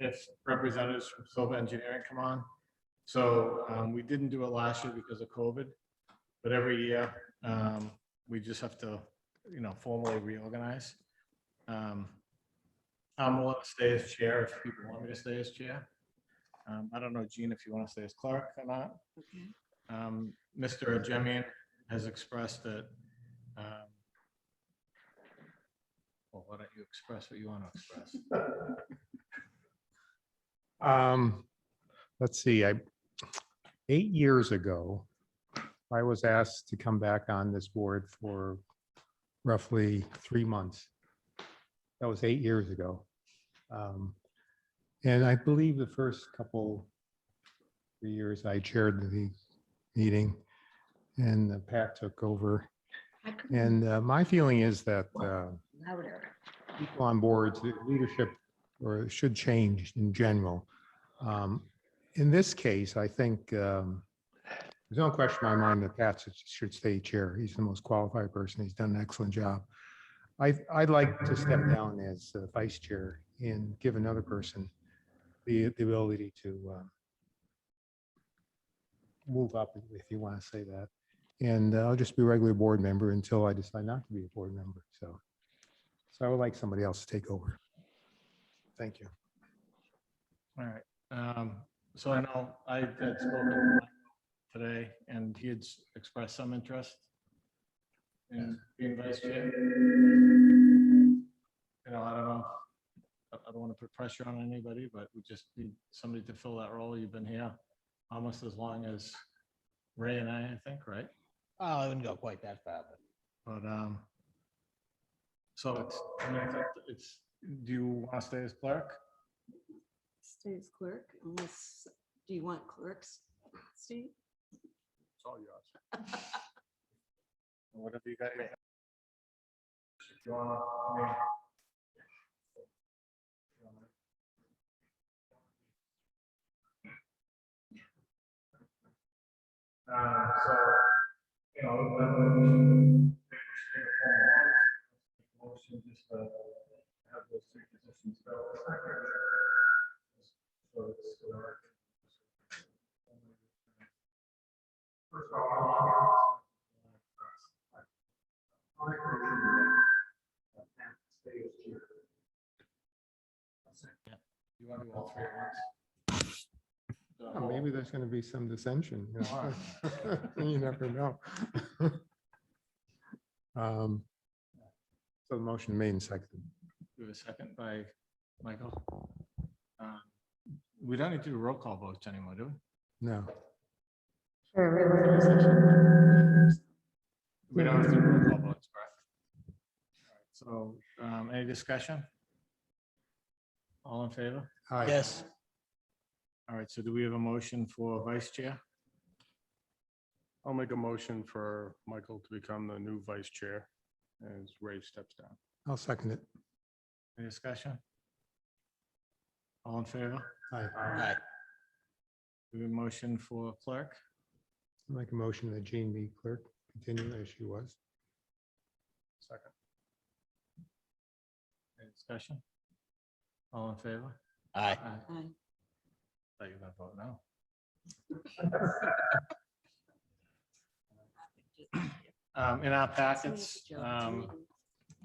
if representatives from Silva Engineering come on. So we didn't do it last year because of COVID, but every year we just have to, formally reorganize. I'm willing to stay as chair if people want me to stay as chair. I don't know, Gene, if you want to stay as clerk or not. Okay. Mr. Jemian has expressed that. Well, why don't you express what you want to express? Let's see, 8 years ago, I was asked to come back on this board for roughly 3 months. That was 8 years ago. And I believe the first 3 years I chaired the meeting and Pat took over. And my feeling is that Louder. people on boards, the leadership or should change in general. In this case, I think there's no question in my mind that Pat should stay chair. He's the most qualified person. He's done an excellent job. I'd like to step down as vice chair and give another person the ability to move up, if you want to say that. And I'll just be a regular board member until I decide not to be a board member. So I would like somebody else to take over. Thank you. All right. So I know I had spoken to Mike today and he had expressed some interest in being vice chair. I don't know. I don't want to put pressure on anybody, but we just need somebody to fill that role. You've been here almost as long as Ray and I think, right? Oh, I wouldn't go quite that far, but But so it's, do you want to stay as clerk? Stay as clerk unless, do you want clerks, Steve? It's all yours. Whatever you got. If you wanna, so, motion just to have those three positions filled. So it's, first of all, I'll make a motion to stay as chair. You want to do all three at once? Oh, maybe there's going to be some dissension. All You never know. So the motion made and seconded. We have a second by Michael. We don't need to do roll call votes anymore, do we? No. For a reorganization. We don't have to do roll call votes, correct? All right, so any discussion? All in favor? Aye. yes, All right, so do we have a motion for vice chair? I'll make a motion for Michael to become the new vice chair as Ray steps down. I'll second it. Any discussion? All in favor? Aye. aye, Do we have a motion for clerk? I'll make a motion that Jean be clerk, continue as she was. Second. Any discussion? All in favor? aye. Aye. Thought you were gonna vote no. In our packets,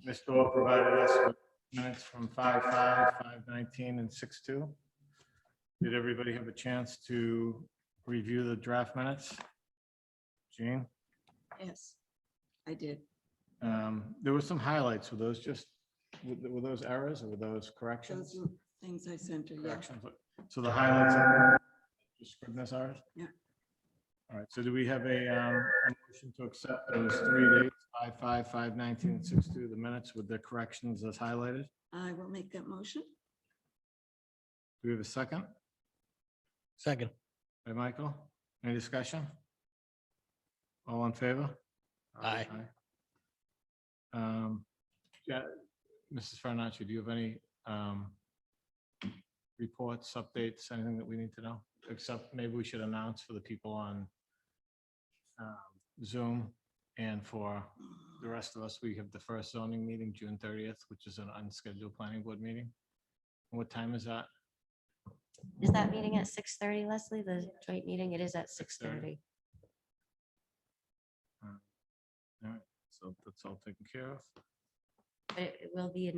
Ms. Dorr provided us with minutes from 5/5, 5/19, and 6/2. Did everybody have a chance to review the draft minutes? Jean? Yes, I did. There were some highlights. Were those just, were those errors or were those corrections? Those are things I sent her. Yeah. Corrections. So the highlights are just scrivener's errors? Yeah. All right, so do we have a motion to accept those 3 dates, 5/5, 5/19, and 6/2, the minutes with the corrections as highlighted? I will make that motion. Do we have a second? Second, By Michael? Any discussion? All in favor? aye. Yeah, Mrs. Farinacci, do you have any reports, updates, anything that we need to know? Except maybe we should announce for the people on Zoom, and for the rest of us, we have the first zoning meeting, June 30th, which is an unscheduled planning board meeting. And what time is that? Is that meeting at 6:30, Leslie? The joint meeting? It is at 6:30. All right, so that's all taken care of. But it will be,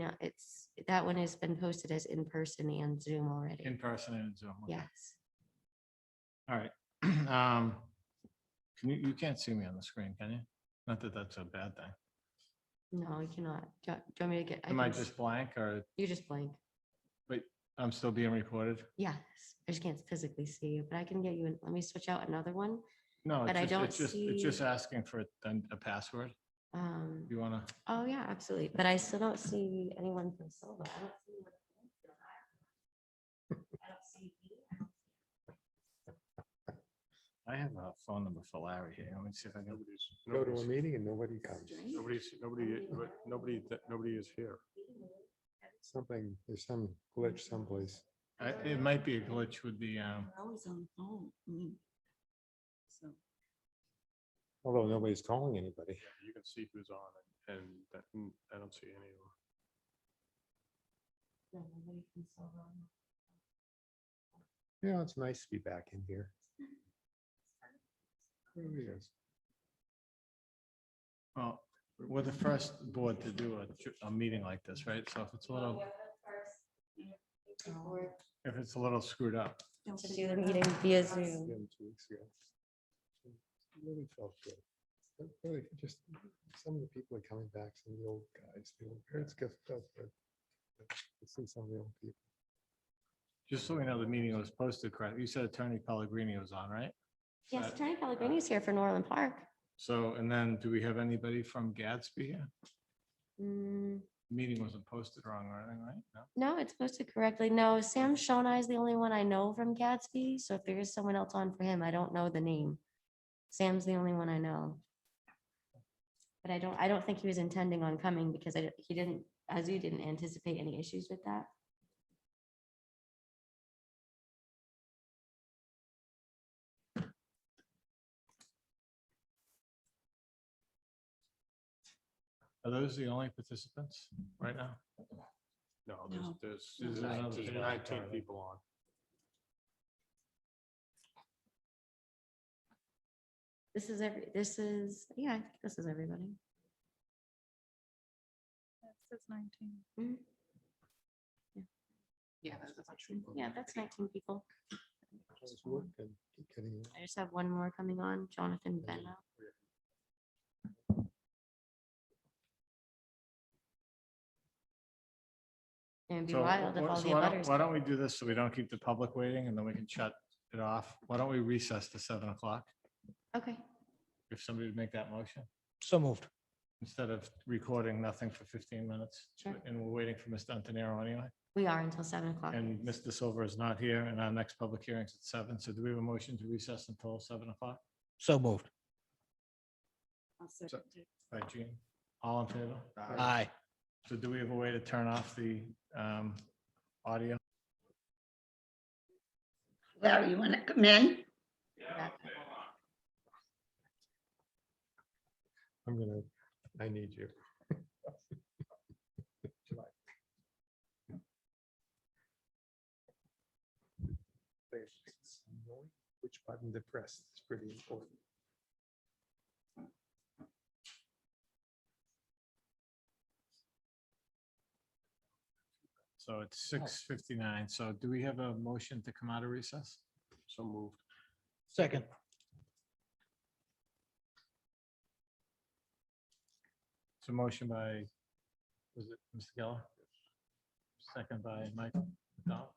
that one has been posted as in person and Zoom already. In person and Zoom. okay. Yes. All right. Can you can't see me on the screen, can you? Not that that's a bad thing. No, you cannot. Do you want me to get? Am I can- just blank or, You just blank. wait, I'm still being recorded? Yes. I just can't physically see you, but I can get you, let me switch out another one. No, But I it's don't just, it's just see- asking for a password. You wanna, Oh, yeah, absolutely. But I still don't see anyone from Silva. I don't see anyone from Linfield either. I don't see you. I have a phone number for Larry here. Let me see if I can. Go to a meeting and nobody comes. Nobody is here. Something, there's some glitch someplace. It might be a glitch with the, We're always on the phone. I mean, so. Although nobody's calling anybody. You can see who's on and I don't see any of them. No, nobody from Silva. You know, it's nice to be back in here. It really is. well, we're the first board to do a meeting like this, right? So if it's a little, if it's a little screwed up. don't To sit do the around. meeting via Yeah, Zoom. 2 weeks ago. It really felt good. It really just, some of the people are coming back, some of the old guys, the old, it's good. Felt good. To see some of the old people. Just so we know, the meeting was posted correct. You said Attorney Pellegrini was on, right? Yes, Attorney Pellegrini is here for Norland Park. So, and then do we have anybody from Gadsby here? Mm, Meeting wasn't posted wrong or anything, right? No? No, it's posted correctly. No, Sam Shonai is the only one I know from Gatsby. So if there is someone else on for him, I don't know the name. Sam's the only one I know. But I don't think he was intending on coming because he didn't, as you didn't anticipate any issues with that. Are those the only participants right now? No, No. there's There's another- 19 people on. This is yeah, I think this is everybody. Says 19. Mhm. Yeah, Yeah, that's 19 people. How's work and getting- I just have one more coming on, Jonathan Benno. It'd be So wild if all so the why abutters. don't we do this so we don't keep the public waiting and then we can shut it off? Why don't we recess to 7 o'clock? Okay, If somebody would make that motion, So moved. instead of recording nothing for 15 minutes. Sure. And we're waiting for Mr. Antonero anyway. we are until 7 o'clock. And Mr. Silver is not here and our next public hearing is at 7. So do we have a motion to recess until 7 o'clock So moved. I'll second it. by Gene? All in favor? Aye. So do we have a way to turn off the audio? Larry, you want to come in? I need you. Which button to press is pretty important. So it's 6:59. So do we have a motion to come out of recess? So moved. Second. It's a motion by, was it Mr. Geller? Second by Michael McDonald.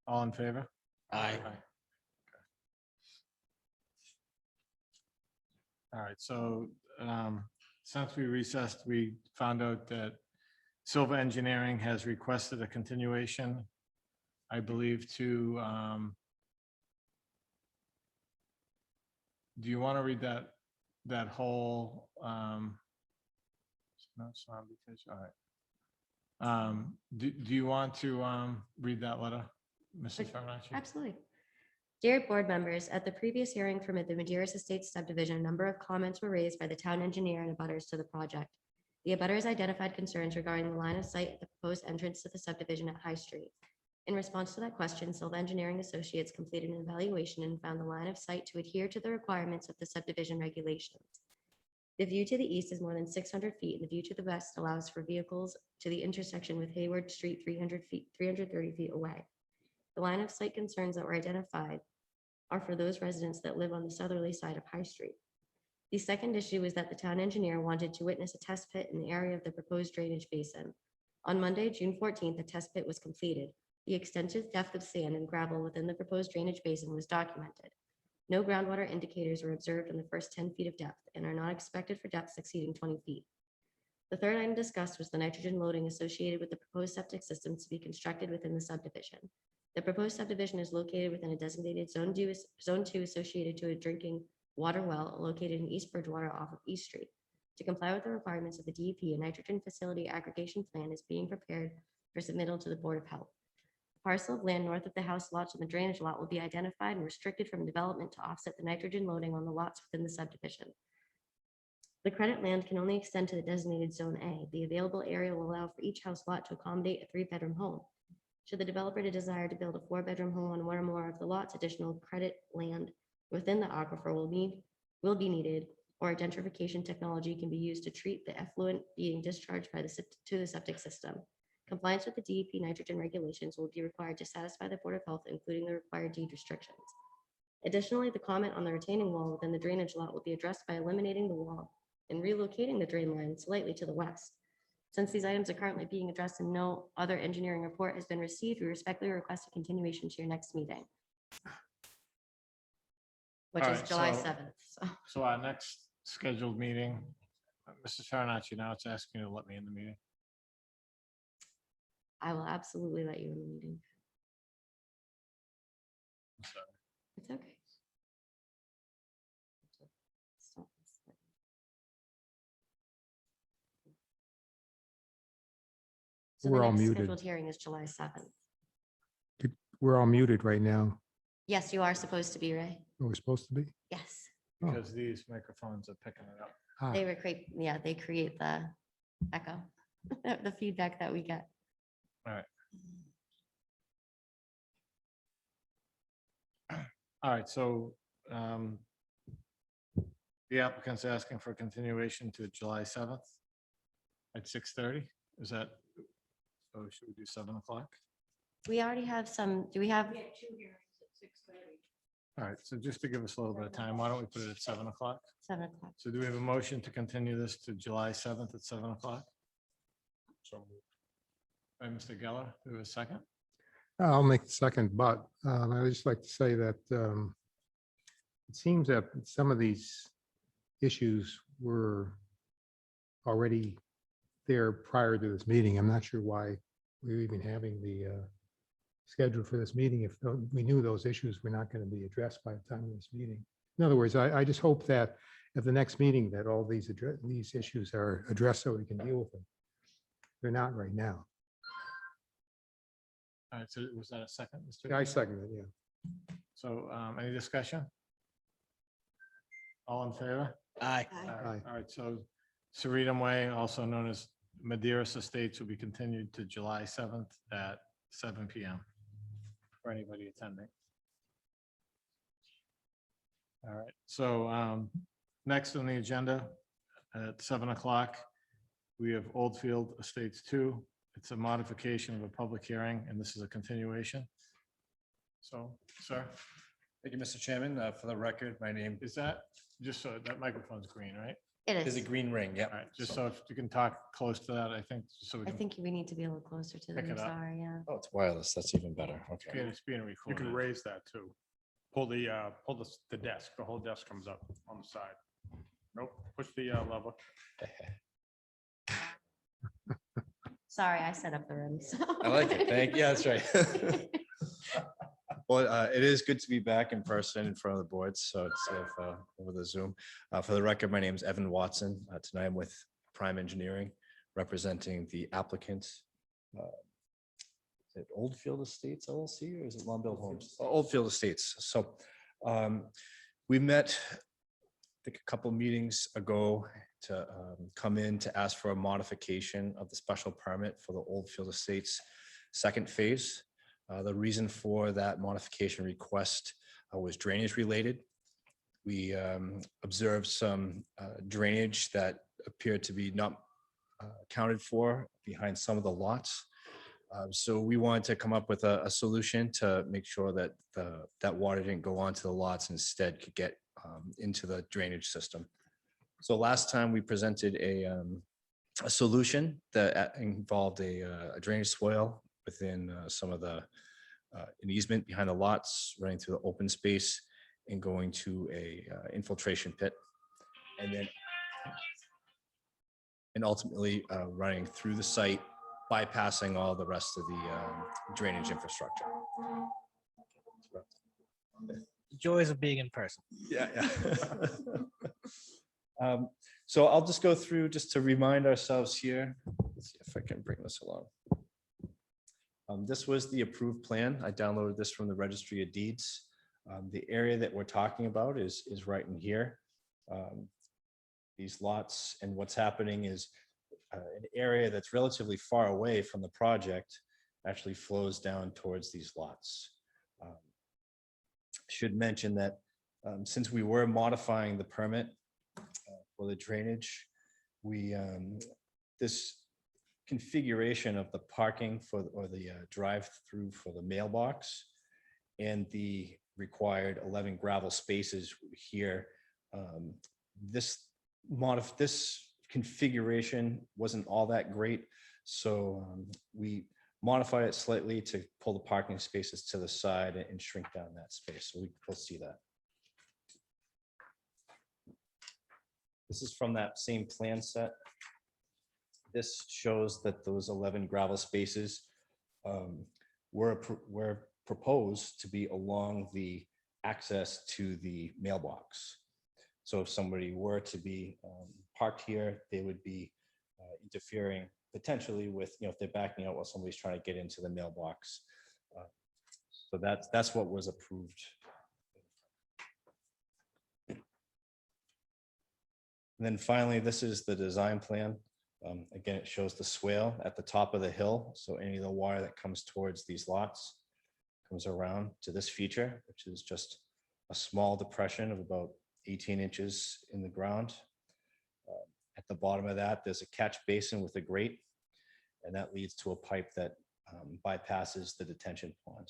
All in favor? Aye. All right, so since we recessed, we found out that Silva Engineering has requested a continuation, I believe, to do you want to read that whole no, it's not because, all right. Do you want to read that letter, Mrs. Farinacci? Absolutely. Dear board members, at the previous hearing from the Maderas Estates subdivision, a number of comments were raised by the town engineer and abutters to the project. The abutters identified concerns regarding the line of sight at the proposed entrance to the subdivision at High Street. In response to that question, Silva Engineering Associates completed an evaluation and found the line of sight to adhere to the requirements of the subdivision regulations. The view to the east is more than 600 feet, and the view to the west allows for vehicles to the intersection with Hayward Street 330 feet away. The line of sight concerns that were identified are for those residents that live on the southerly side of High Street. The second issue is that the town engineer wanted to witness a test pit in the area of the proposed drainage basin. On Monday, June 14th, the test pit was completed. The extensive depth of sand and gravel within the proposed drainage basin was documented. No groundwater indicators were observed in the first 10 feet of depth and are not expected for depths exceeding 20 feet. The third item discussed was the nitrogen loading associated with the proposed septic systems to be constructed within the subdivision. The proposed subdivision is located within a designated zone 2 associated to a drinking water well located in East Bridgewater off of East Street. To comply with the requirements of the DEP, a nitrogen facility aggregation plan is being prepared for submittal to the Board of Health. A parcel of land north of the house lots and the drainage lot will be identified and restricted from development to offset the nitrogen loading on the lots within the subdivision. The credit land can only extend to the designated Zone A. The available area will allow for each house lot to accommodate a 3-bedroom home. Should the developer desire to build a 4-bedroom home on one or more of the lots, additional credit land within the aquifer will be needed, or gentrification technology can be used to treat the effluent being discharged to the septic system. Compliance with the DEP nitrogen regulations will be required to satisfy the Board of Health, including the required deed restrictions. Additionally, the comment on the retaining wall within the drainage lot will be addressed by eliminating the wall and relocating the drain line slightly to the west. Since these items are currently being addressed and no other engineering report has been received, we respectfully request a continuation to your next meeting, which All is right, July so- 7th. So So our next scheduled meeting, Mrs. Farinacci, now it's asking you to let me in the meeting. I will absolutely let you in the meeting. I'm sorry. It's okay. Stop this. So the We're all next muted. scheduled hearing is July 7th. We're all muted right now. Yes, you are supposed to be, Ray. Are we supposed to be? Yes. Oh. Because these microphones are picking it up. Ah, They create, yeah, they create the echo, the feedback that we get. All right, so the applicant's asking for a continuation to July 7th at 6:30. Is that, so should we do 7 o'clock? We already have some, do we have, All right, so just to give us a little bit of time, why don't we put it at 7 o'clock? 7 o'clock? So do we have a motion to continue this to July 7th at 7 o'clock? So moved. By Mr. Geller, do we have a second? I'll make the second, but I would just like to say that it seems that some of these issues were already there prior to this meeting. I'm not sure why we're even having the schedule for this meeting if we knew those issues were not going to be addressed by the time of this meeting. In other words, I just hope that at the next meeting that all these issues are addressed so we can deal with them. They're not right now. All right, so was that a second? Mr. Yeah, I Geller? second it, yeah. So any discussion? All in favor? Aye. Aye. All right, so Sarita Way, also known as Maderas Estates, will be continued to July 7th at 7 PM for anybody attending. All right, so next on the agenda at 7 o'clock, we have Oldfield Estates 2. It's a modification of a public hearing, and this is a continuation. So, sir, Thank you, Mr. Chairman. For the record, my name is that, just so that microphone's green, right? It is a is. green ring. All right, just so if you can talk close to that, I think, so we I can, think we need to be a little closer to them. Pick it up. Sorry, yeah. Oh, it's wireless. That's even better. Okay. it's being You recorded. can raise that too. Pull the desk, the whole desk comes up on the side. Nope, push the lever. Sorry, I set up the room. so- I like it. Thank you. Yeah, that's right. Well, it is good to be back in person in front of the boards. So it's over the Zoom. For the record, my name is Evan Watson. Tonight I'm with Prime Engineering, representing the applicant. Is it Oldfield Estates LLC or is it Long Bill Homes? Oldfield Estates. So we met, I think, a couple meetings ago to come in to ask for a modification of the special permit for the Oldfield Estates second phase. The reason for that modification request was drainage related. We observed some drainage that appeared to be not accounted for behind some of the lots. So we wanted to come up with a solution to make sure that that water didn't go onto the lots, instead could get into the drainage system. So last time we presented a solution that involved a drainage swale within some of the an easement behind the lots, running through the open space and going to a infiltration pit, and then ultimately running through the site, bypassing all the rest of the drainage infrastructure. The joys of being in person. Yeah, yeah. So I'll just go through just to remind ourselves here. Let's see if I can bring this along. This was the approved plan. I downloaded this from the Registry of Deeds. The area that we're talking about is right in here. These lots, and what's happening is an area that's relatively far away from the project actually flows down towards these lots. Should mention that since we were modifying the permit for the drainage, we this configuration of the parking for or the drive-through for the mailbox and the required 11 gravel spaces here, this configuration wasn't all that great, so we modified it slightly to pull the parking spaces to the side and shrink down that space. So we'll see that. This is from that same plan set. This shows that those 11 gravel spaces were proposed to be along the access to the mailbox. So if somebody were to be parked here, they would be interfering potentially with, if they're backing out while somebody's trying to get into the mailbox. So that's what was approved. And then finally, this is the design plan. Again, it shows the swale at the top of the hill. So any of the water that comes towards these lots comes around to this feature, which is just a small depression of about 18 inches in the ground. At the bottom of that, there's a catch basin with a grate, and that leads to a pipe that bypasses the detention pond.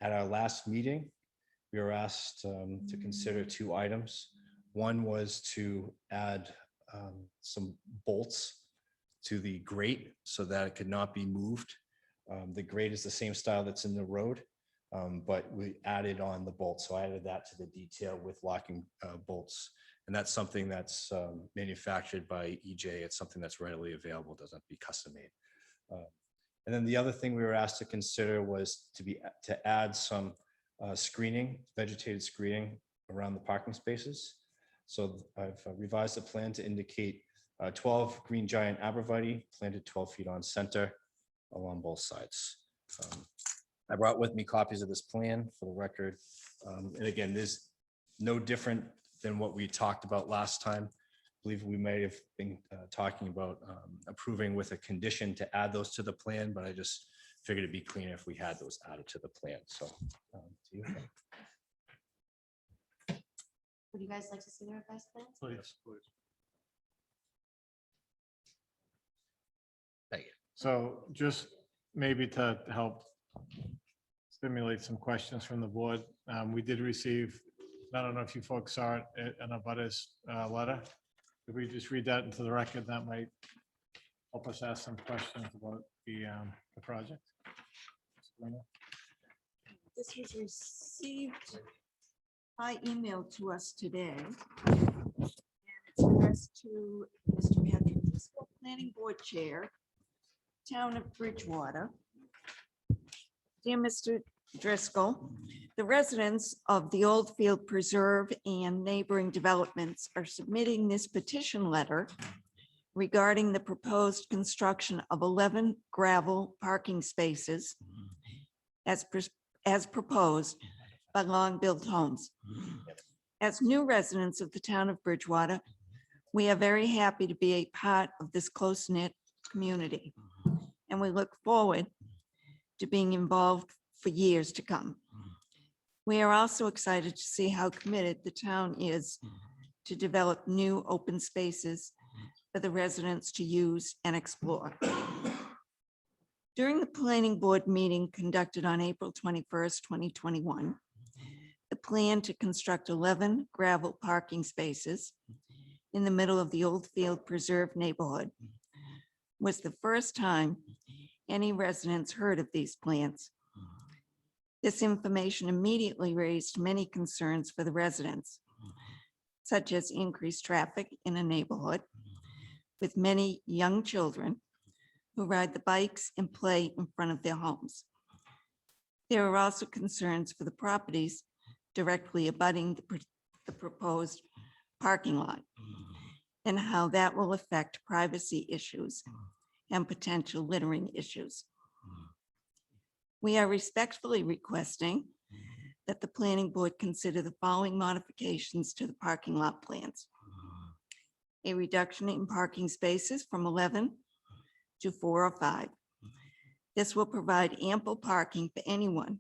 At our last meeting, we were asked to consider two items. One was to add some bolts to the grate so that it could not be moved. The grate is the same style that's in the road, but we added on the bolts. So I added that to the detail with locking bolts. And that's something that's manufactured by EJ. It's something that's readily available, doesn't have to be custom made. And then the other thing we were asked to consider was to add some screening, vegetated screening around the parking spaces. So I've revised the plan to indicate 12 green giant arborvitae planted 12 feet on center along both sides. I brought with me copies of this plan for the record. And again, there's no different than what we talked about last time. I believe we may have been talking about approving with a condition to add those to the plan, but I just figured it'd be cleaner if we had those added to the plan. So to you. Would you guys like to see the revised plans? Please. Thank you. So just maybe to help stimulate some questions from the board, we did receive, I don't know if you folks saw it, an abutters letter. If we just read that into the record, that might help us ask some questions about the project. This was received by email to us today. And it's addressed to Mr. Patrick Driscoll, Planning Board Chair, Town of Bridgewater. Dear Mr. Driscoll, the residents of the Old Field Preserve and neighboring developments are submitting this petition letter regarding the proposed construction of 11 gravel parking spaces as proposed by Long Built Homes. As new residents of the town of Bridgewater, we are very happy to be a part of this close-knit community, and we look forward to being involved for years to come. We are also excited to see how committed the town is to develop new open spaces for the residents to use and explore. During the planning board meeting conducted on April 21st, 2021, the plan to construct 11 gravel parking spaces in the middle of the Oldfield Preserve neighborhood was the first time any residents heard of these plans. This information immediately raised many concerns for the residents, such as increased traffic in a neighborhood with many young children who ride the bikes and play in front of their homes. There are also concerns for the properties directly abutting the proposed parking lot and how that will affect privacy issues and potential littering issues. We are respectfully requesting that the planning board consider the following modifications to the parking lot plans. A reduction in parking spaces from 11 to 4 or 5. This will provide ample parking for anyone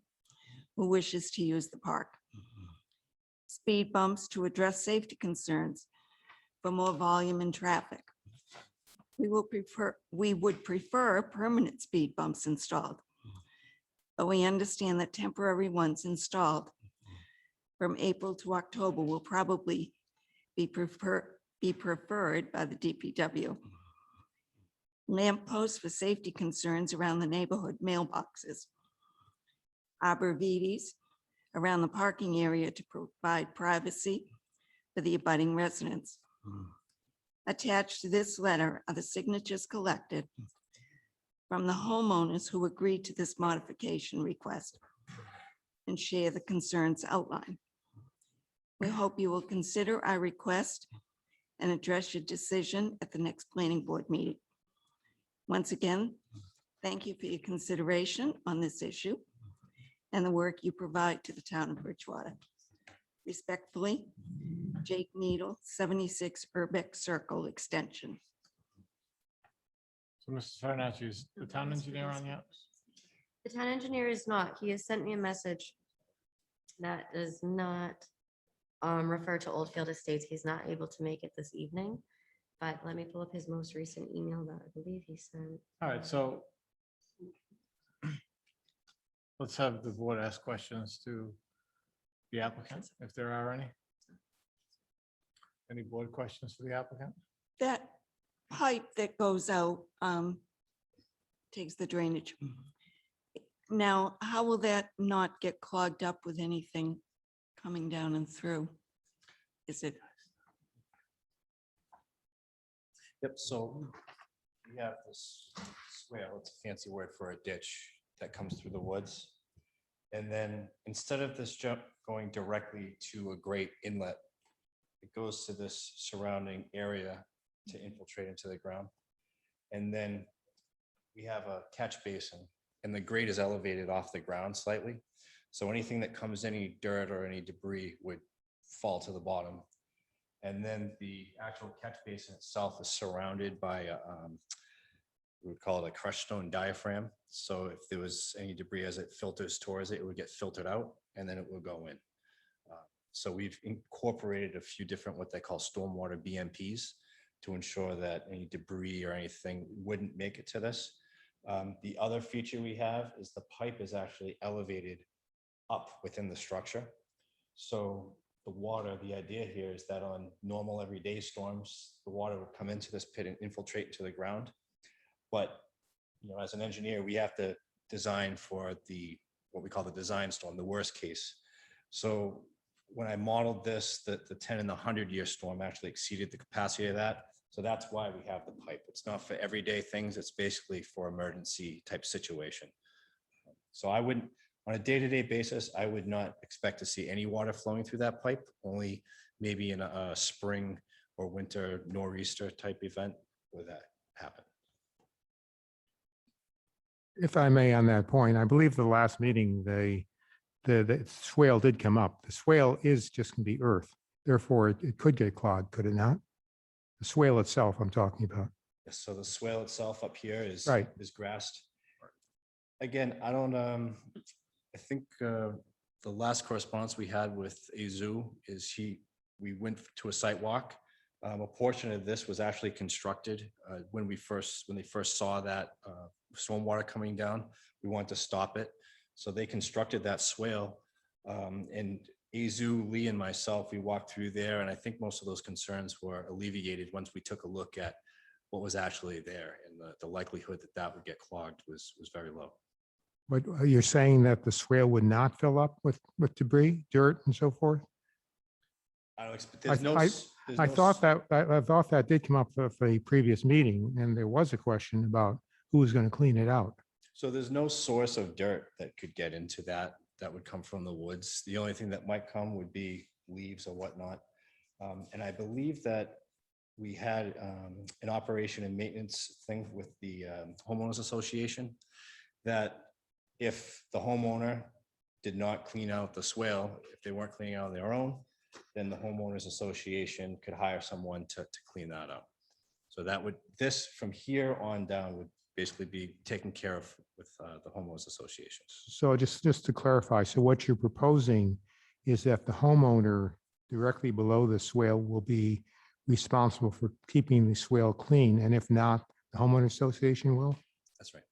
who wishes to use the park. Speed bumps to address safety concerns for more volume and traffic. We would prefer permanent speed bumps installed, but we understand that temporary ones installed from April to October will probably be preferred by the DPW. Lamp posts for safety concerns around the neighborhood mailboxes. Arborvitaes around the parking area to provide privacy for the abutting residents. Attached to this letter are the signatures collected from the homeowners who agreed to this modification request and share the concerns outlined. We hope you will consider our request and address your decision at the next planning board meeting. Once again, thank you for your consideration on this issue and the work you provide to the town of Bridgewater. Respectfully, Jake Needle, 76 Urbeck Circle Extension. So Mr. Fernandez, is the town engineer on yet? The town engineer is not. He has sent me a message that does not refer to Oldfield Estates. He's not able to make it this evening, but let me pull up his most recent email that I believe he sent. All right, so let's have the board ask questions to the applicant, if there are any. Any board questions for the applicant? That pipe that goes out takes the drainage. Now, how will that not get clogged up with anything coming down and through? Is it? Yep, so we have this swale, it's a fancy word for a ditch that comes through the woods. And then instead of this jump going directly to a great inlet, it goes to this surrounding area to infiltrate into the ground. And then we have a catch basin and the grade is elevated off the ground slightly. So anything that comes, any dirt or any debris would fall to the bottom. And then the actual catch basin itself is surrounded by a, we would call it a crushed stone diaphragm. So if there was any debris as it filters towards it, it would get filtered out and then it will go in. So we've incorporated a few different what they call stormwater BMPs to ensure that any debris or anything wouldn't make it to this. The other feature we have is the pipe is actually elevated up within the structure. So the water, the idea here is that on normal everyday storms, the water would come into this pit and infiltrate into the ground. But as an engineer, we have to design for the what we call the design storm, the worst case. So when I modeled this, the 10 and the 100-year storm actually exceeded the capacity of that. So that's why we have the pipe. It's not for everyday things. It's basically for emergency type situation. So I wouldn't, on a day-to-day basis, I would not expect to see any water flowing through that pipe, only maybe in a spring or winter nor'easter type event where that happen. If I may, on that point, I believe the last meeting, the swale did come up. The swale is just going to be earth. Therefore, it could get clogged, could it not? The swale itself I'm talking about. So the swale itself up here is, Right. is grassed. Again, I don't, I think the last correspondence we had with Azu is we went to a site walk. A portion of this was actually constructed when they first saw that stormwater coming down. We wanted to stop it. So they constructed that swale. And Azu, Lee, and myself, we walked through there, and I think most of those concerns were alleviated once we took a look at what was actually there, and the likelihood that that would get clogged was very low. But you're saying that the swale would not fill up with debris, dirt and so forth? I don't expect, I- there's no. I- s- there's I no thought s- I thought that did come up for a previous meeting, and there was a question about who was going to clean it out. So there's no source of dirt that could get into that would come from the woods. The only thing that might come would be leaves or whatnot. And I believe that we had an operation and maintenance thing with the homeowners association, that if the homeowner did not clean out the swale, if they weren't cleaning out on their own, then the homeowners association could hire someone to clean that up. So this from here on down would basically be taken care of with the homeowners associations. So just to clarify, so what you're proposing is that the homeowner directly below the swale will be responsible for keeping the swale clean, and if not, the homeowner association will? That's right.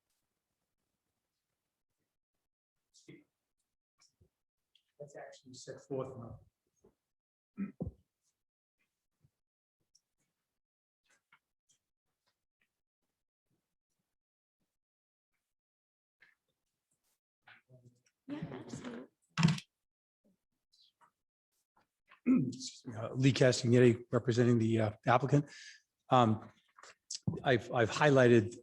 That's actually set forth now. Yeah, absolutely. Lee Castagnetti, representing the applicant. I've highlighted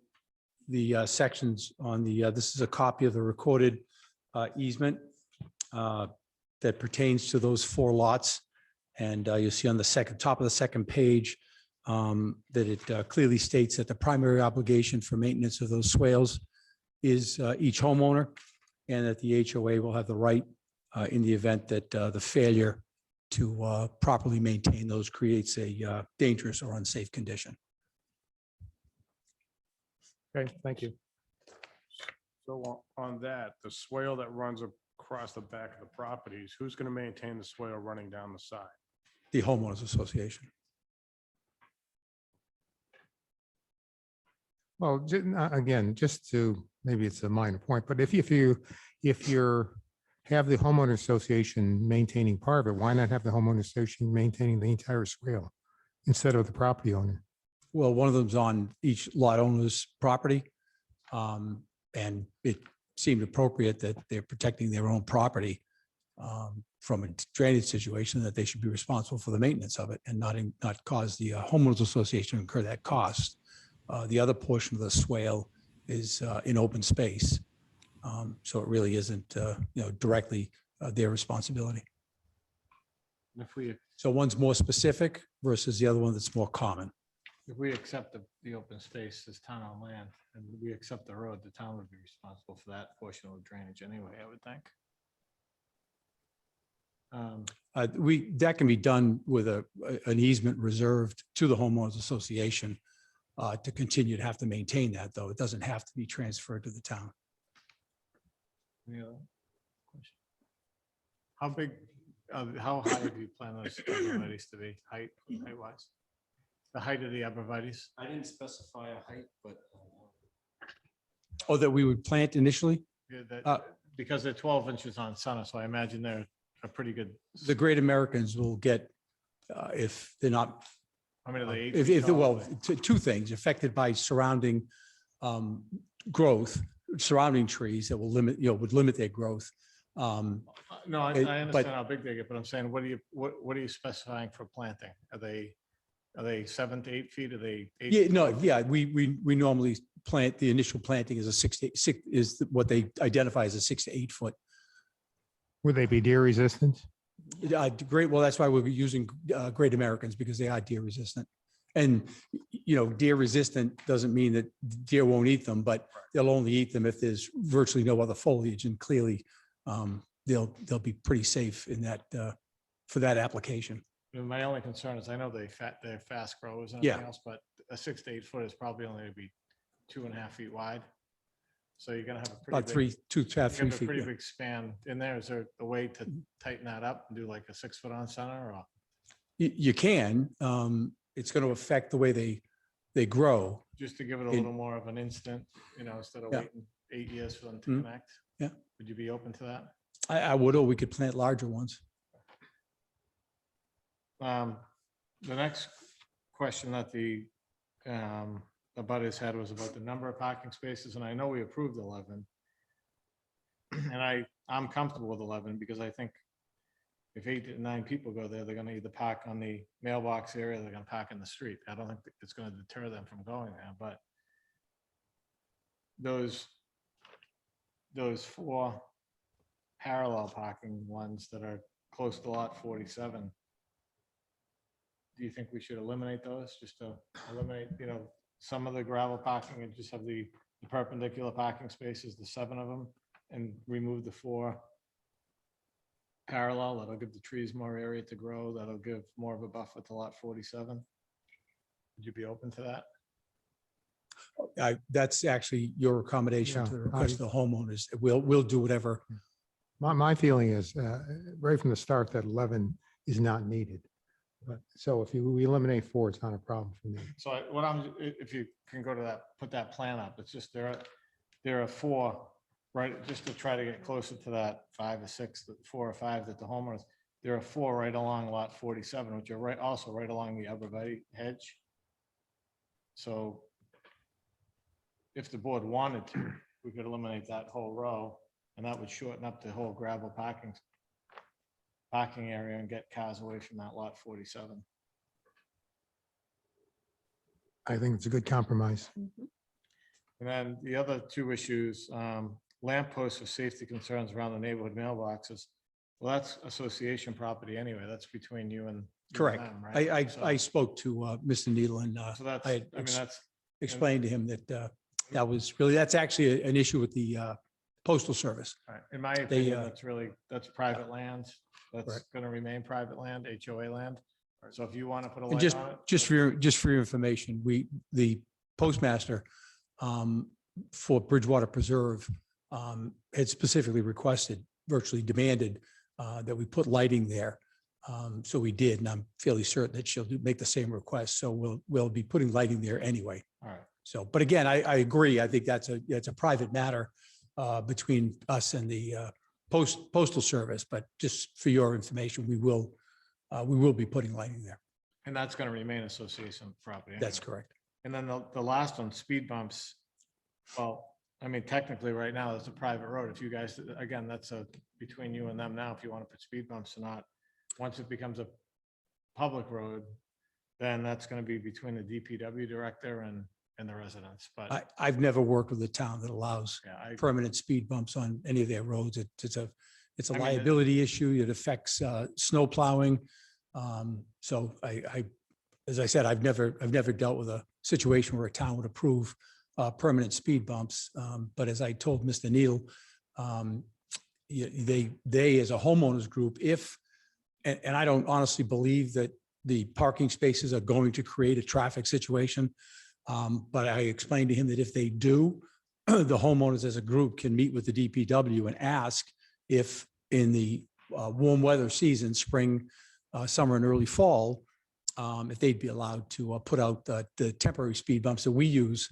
the sections on this is a copy of the recorded easement that pertains to those 4 lots. And you'll see on the top of the second page that it clearly states that the primary obligation for maintenance of those swales is each homeowner, and that the HOA will have the right in the event that the failure to properly maintain those creates a dangerous or unsafe condition. Okay, thank you. So on that, the swale that runs across the back of the properties, who's going to maintain the swale running down the side? The homeowners association. Well, again, just to, maybe it's a minor point, but if you're have the homeowner association maintaining part of it, why not have the homeowner association maintaining the entire swale instead of the property owner? Well, one of them's on each lot owner's property. And it seemed appropriate that they're protecting their own property from a drainage situation, that they should be responsible for the maintenance of it and not cause the homeowners association to incur that cost. The other portion of the swale is in open space. So it really isn't, directly their responsibility. So one's more specific versus the other one that's more common. If we accept the open space as town on land, and we accept the road, the town would be responsible for that portion of the drainage anyway, I would think. That can be done with an easement reserved to the homeowners association to continue to have to maintain that, though. It doesn't have to be transferred to the town. Any other question? How big, how high do you plan those arborvitaes to be, height wise? The height of the arborvitaes? I didn't specify a height, but. Oh, that we would plant initially? Yeah, because they're 12 inches on center, so I imagine they're a pretty good. The Great Americans will get, if they're not, I mean, are they 8 if, feet tall? well, two things, affected by surrounding growth, surrounding trees that will limit, would limit their growth. No, I but- understand how big they get, but I'm saying, what are you specifying for planting? Are they 7 to 8 feet? Are they? 8 Yeah, feet no, tall? yeah, we normally plant, the initial planting is a 6 to 8, is what they identify as a 6 to 8 foot. Would they be deer resistant? Great, well, that's why we're using Great Americans, because they are deer resistant. And, deer resistant doesn't mean that deer won't eat them, but they'll only eat them if there's virtually no other foliage, and clearly they'll be pretty safe in that, for that application. My only concern is I know they're fast growers and Yeah. everything else, but a 6 to 8 foot is probably only to be 2.5 feet wide. So you're gonna have a pretty About big. three, two, You have 3 a feet. pretty yeah. big span in there. Is there a way to tighten that up and do like a 6 foot on center or You can. It's going to affect the way they grow. just to give it a In- little more of an instant, instead of Yeah. waiting 8 years for them to Mhm. connect? Yeah. Would you be open to that? I would, or we could plant larger ones. The next question that the abutters had was about the number of parking spaces, and I know we approved 11. And I'm comfortable with 11 because I think if 8 to 9 people go there, they're gonna either park on the mailbox area, they're gonna park in the street. I don't think it's gonna deter them from going there, but those 4 parallel parking ones that are close to lot 47, do you think we should eliminate those, just to eliminate, some of the gravel parking and just have the perpendicular parking spaces, the 7 of them, and remove the 4 parallel? That'll give the trees more area to grow. That'll give more of a buffer to lot 47. Would you be open to that? That's actually your accommodation to the Yeah, request of the homeowners. We'll do whatever. My feeling is, right from the start, that 11 is not needed. But so if we eliminate 4, it's not a problem for me. So if you can go to that, put that plan up, it's just there are 4, right, just to try to get closer to that 5 or 6, 4 or 5 that the homeowners, there are 4 right along lot 47, which are also right along the arborvitae hedge. So if the board wanted to, we could eliminate that whole row, and that would shorten up the whole gravel parking area and get cars away from that lot 47. I think it's a good compromise. Mhm. And then the other 2 issues, lamp posts for safety concerns around the neighborhood mailboxes. Well, that's association property anyway. That's between you and Correct. them, right? I spoke to Mr. Needle and So that's, I I had mean, that's, explained to him that that's actually an issue with the Postal Service. all right. In my opinion, They, that's private land. That's Correct. going to remain private land, HOA land. So if you want to put a And light just, on it. just for your information, the postmaster for Bridgewater Preserve had specifically requested, virtually demanded that we put lighting there. So we did, and I'm fairly certain that she'll make the same request. So we'll be putting lighting there anyway. All right. So, but again, I agree. I think that's a private matter between us and the Postal Service. But just for your information, we will be putting lighting there. And that's going to remain association property. That's anyway. correct. And then the last one, speed bumps. Well, I mean, technically, right now, it's a private road. If you guys, again, that's between you and them now, if you want to put speed bumps or not. Once it becomes a public road, then that's going to be between the DPW director and the residents. But I've never worked with a town that allows yeah, permanent speed bumps on any of their roads. It's a I mean, liability issue. It affects snow plowing. So as I said, I've never dealt with a situation where a town would approve permanent speed bumps. But as I told Mr. Neal, they as a homeowners group, and I don't honestly believe that the parking spaces are going to create a traffic situation. But I explained to him that if they do, the homeowners as a group can meet with the DPW and ask if in the warm weather season, spring, summer and early fall, if they'd be allowed to put out the temporary speed bumps that we use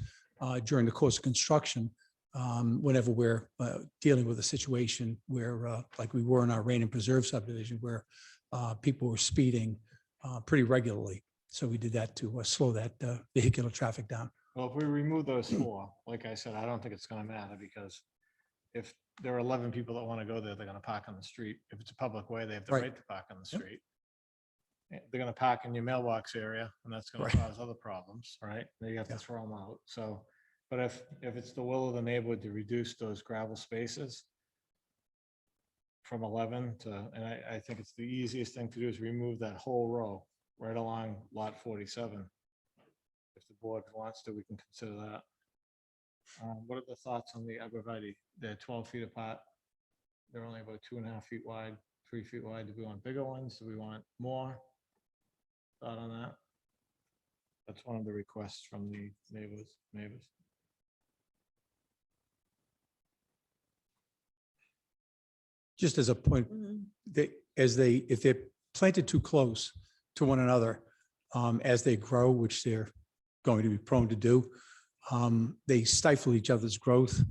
during the course of construction, whenever we're dealing with a situation where, like we were in our Rain and Preserve subdivision, where people were speeding pretty regularly. So we did that to slow that vehicular traffic down. well, if we remove those 4, like I said, I don't think it's going to matter because if there are 11 people that want to go there, they're going to park on the street. If it's a public way, they have the Right. right to park on the Yep. street. They're going to park in your mailbox area, and that's going Right. to cause other problems, right? Then you have to Yeah. throw them out. So, but if it's the will of the neighborhood to reduce those gravel spaces from 11 to, and I think it's the easiest thing to do is remove that whole row right along lot 47. If the board wants to, we can consider that. What are the thoughts on the arborvitae? They're 12 feet apart. They're only about 2.5 feet wide, 3 feet wide. Do we want bigger ones? Do we want more? Thought on that? That's one of the requests from the neighbors. just as a point, Mhm. if they're planted too close to one another, as they grow, which they're going to be prone to do, they stifle each other's growth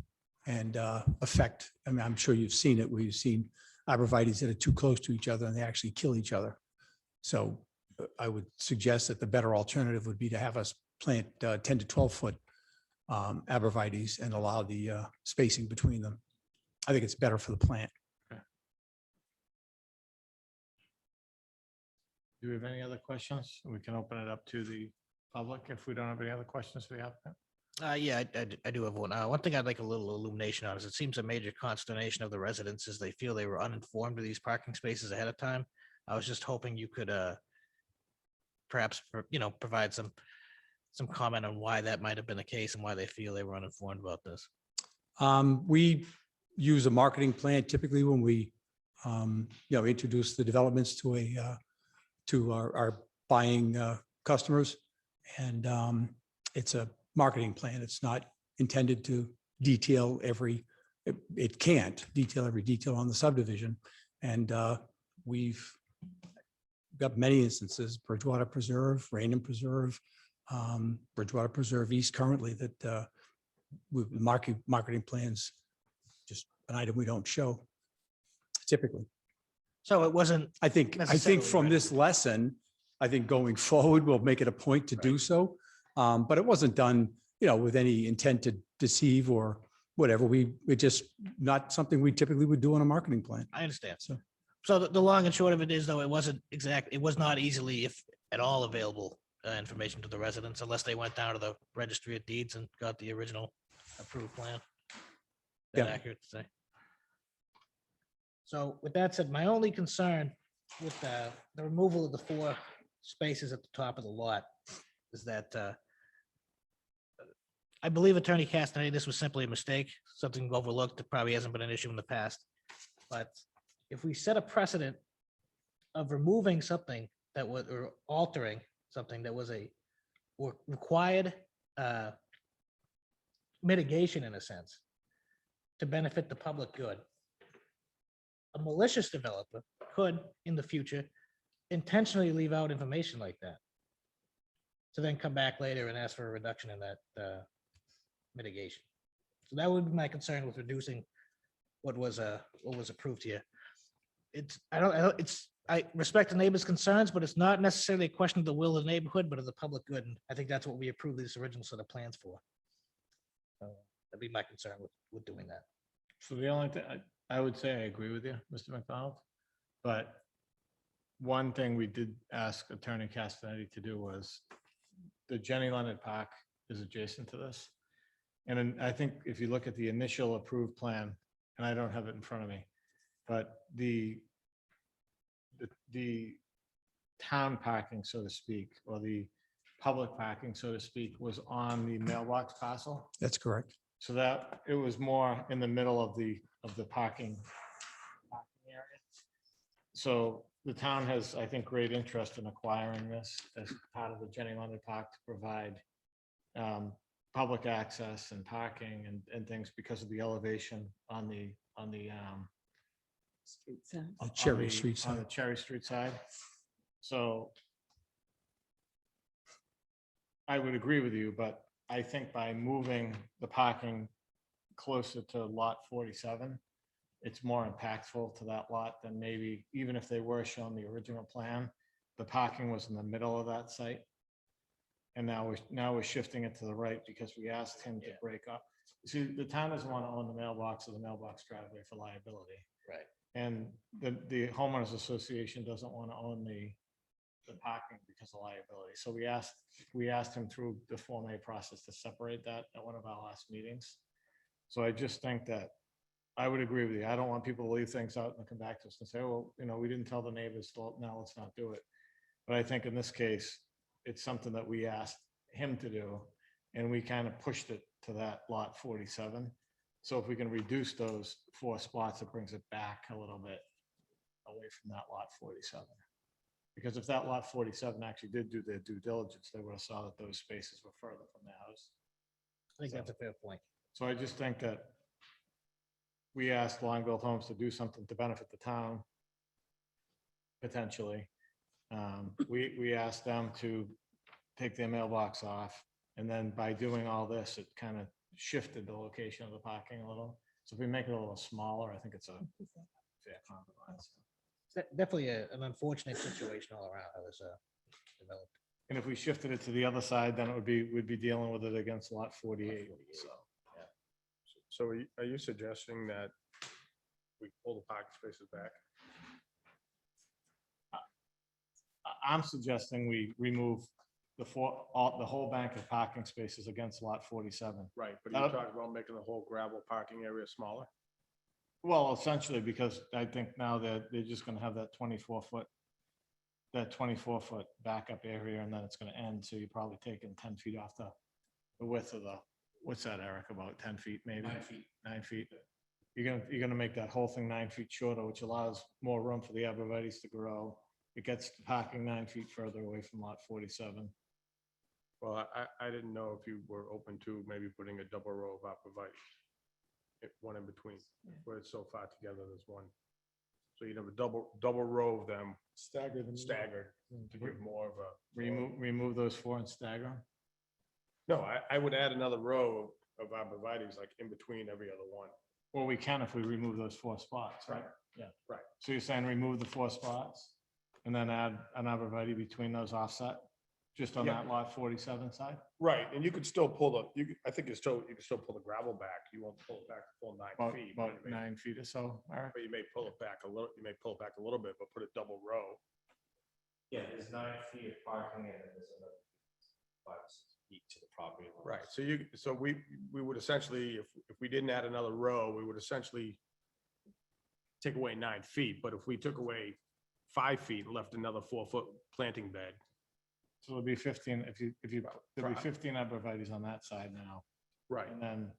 and affect, I mean, I'm sure you've seen it, where you've seen arborvitaes that are too close to each other and they actually kill each other. So I would suggest that the better alternative would be to have us plant 10 to 12 foot arborvitaes and allow the spacing between them. I think it's better for the plant. Do we have any other questions? We can open it up to the public if we don't have any other questions for the applicant. Yeah, I do have one. One thing I'd like a little illumination on is it seems a major consternation of the residents is they feel they were uninformed of these parking spaces ahead of time. I was just hoping you could perhaps, provide some comment on why that might have been the case and why they feel they were uninformed about this. We use a marketing plan typically when we, introduce the developments to our buying customers. And it's a marketing plan. It's not intended to detail it can't detail every detail on the subdivision. And we've got many instances, Bridgewater Preserve, Rainham Preserve, Bridgewater Preserve East currently, that with marketing plans, just an item we don't show typically. So it wasn't, I think necessarily from right. this lesson, I think going forward, we'll make it a point to do so. But it wasn't done, with any intent to deceive or whatever. It's just not something we typically would do on a marketing plan. I understand. So The long and short of it is, though, it was not easily, if at all, available information to the residents unless they went down to the registry of deeds and got the original approved plan. Is that Yeah. accurate to say? So with that said, my only concern with the removal of the 4 spaces at the top of the lot is that I believe Attorney Castaneda, this was simply a mistake, something overlooked that probably hasn't been an issue in the past. But if we set a precedent of removing something that was, or altering something that was or required mitigation in a sense to benefit the public good, a malicious developer could, in the future, intentionally leave out information like that to then come back later and ask for a reduction in that mitigation. So that would be my concern with reducing what was approved here. I respect the neighbor's concerns, but it's not necessarily a question of the will of the neighborhood, but of the public good. And I think that's what we approved this original set of plans for. That'd be my concern with doing that. So the only thing, I would say I agree with you, Mr. McDonald. But one thing we did ask Attorney Castanetti to do was the Jenny Leonard Park is adjacent to this. And then I think if you look at the initial approved plan, and I don't have it in front of me, but the town parking, so to speak, or the public parking, so to speak, was on the mailbox parcel. that's correct. So that it was more in the middle of the parking area. So the town has, I think, great interest in acquiring this as part of the Jenny Leonard Park to provide public access and parking and things because of the elevation on the Street sign. The Cherry Street on the side. Cherry Street side. So I would agree with you, but I think by moving the parking closer to lot 47, it's more impactful to that lot than maybe, even if they were shown the original plan, the parking was in the middle of that site. And now we're shifting it to the right because we asked him to break up. See, the town doesn't want to own the mailbox or the mailbox driveway for liability. Right. And the homeowners association doesn't want to own the parking because of liability. So we asked him through the Form A process to separate that at one of our last meetings. So I just think that I would agree with you. I don't want people to leave things out and come back to us and say, well, we didn't tell the neighbors, so now let's not do it. But I think in this case, it's something that we asked him to do, and we kind of pushed it to that lot 47. So if we can reduce those 4 spots, it brings it back a little bit away from that lot 47. Because if that lot 47 actually did do their due diligence, they would have saw that those spaces were further from the house. I think that's a fair point. So I just think that we asked Long-Built Homes to do something to benefit the town. Potentially. We asked them to take their mailbox off. And then by doing all this, it kind of shifted the location of the parking a little. So if we make it a little smaller, I think it's a fair compromise. Definitely an unfortunate situation all around. How this developed. And if we shifted it to the other side, then it would be, we'd be dealing with it against lot 48. So So are you suggesting that we pull the parking spaces back? I'm suggesting we remove the whole bank of parking spaces against lot 47. Right, but you talked about making the whole gravel parking area smaller? Well, essentially, because I think now they're just gonna have that 24-foot backup area, and then it's gonna end, so you're probably taking 10 feet off the width of the, what's that, Eric, about 10 feet, maybe? 9 feet. You're gonna make that whole thing 9 feet shorter, which allows more room for the arborvitae's to grow. It gets the parking 9 feet further away from lot 47. Well, I didn't know if you were open to maybe putting a double row of arborvitae. One in between, where it's so far together, there's one. So you'd have a double row of them staggered to give more of a. Remove those 4 and stagger 'em. No, I would add another row of arborvitae's like in between every other one. Well, we can if we remove those 4 spots, right? Yeah. Right. So you're saying remove the 4 spots and then add an arborvitae between those offset, just on Yeah. that lot 47 side? Right, and you could still pull I think you can still pull the gravel back. You won't pull it back the full 9 feet. About 9 feet or so, Eric? But you may pull it back a little, bit, but put a double row. Yeah, there's 9 feet of parking and there's another 5 or 6 feet to the property line. Right, so we would essentially, if we didn't add another row, we would essentially take away 9 feet, but if we took away 5 feet and left another 4-foot planting bed. So it'll be 15, there'll be 15 arborvitae's on that side now, Right. and then.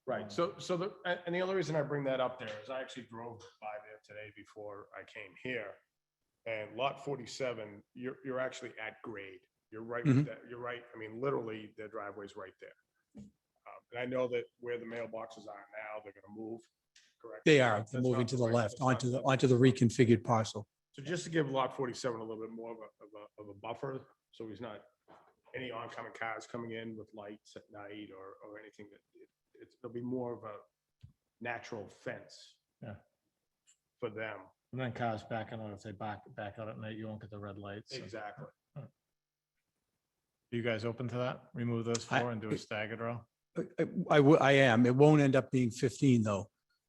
Right, so the only reason I bring that up there is I actually drove by there today before I came here. And lot 47, you're actually at grade. You're right with that, you're right, I mean, literally, their driveway's right there. And I know that where the mailboxes are now, they're gonna move, correct? They are That's moving not to the right- left that's not onto the reconfigured parcel. So just to give lot 47 a little bit more of a buffer, so he's not, any oncoming cars coming in with lights at night or anything, it'll be more of a natural fence. Yeah. For them. And then cars backing out, if they back out at night, you won't get the red lights. so. Exactly. You guys open to that? Remove those 4 and do a staggered row? I am. It won't end up being 15 though.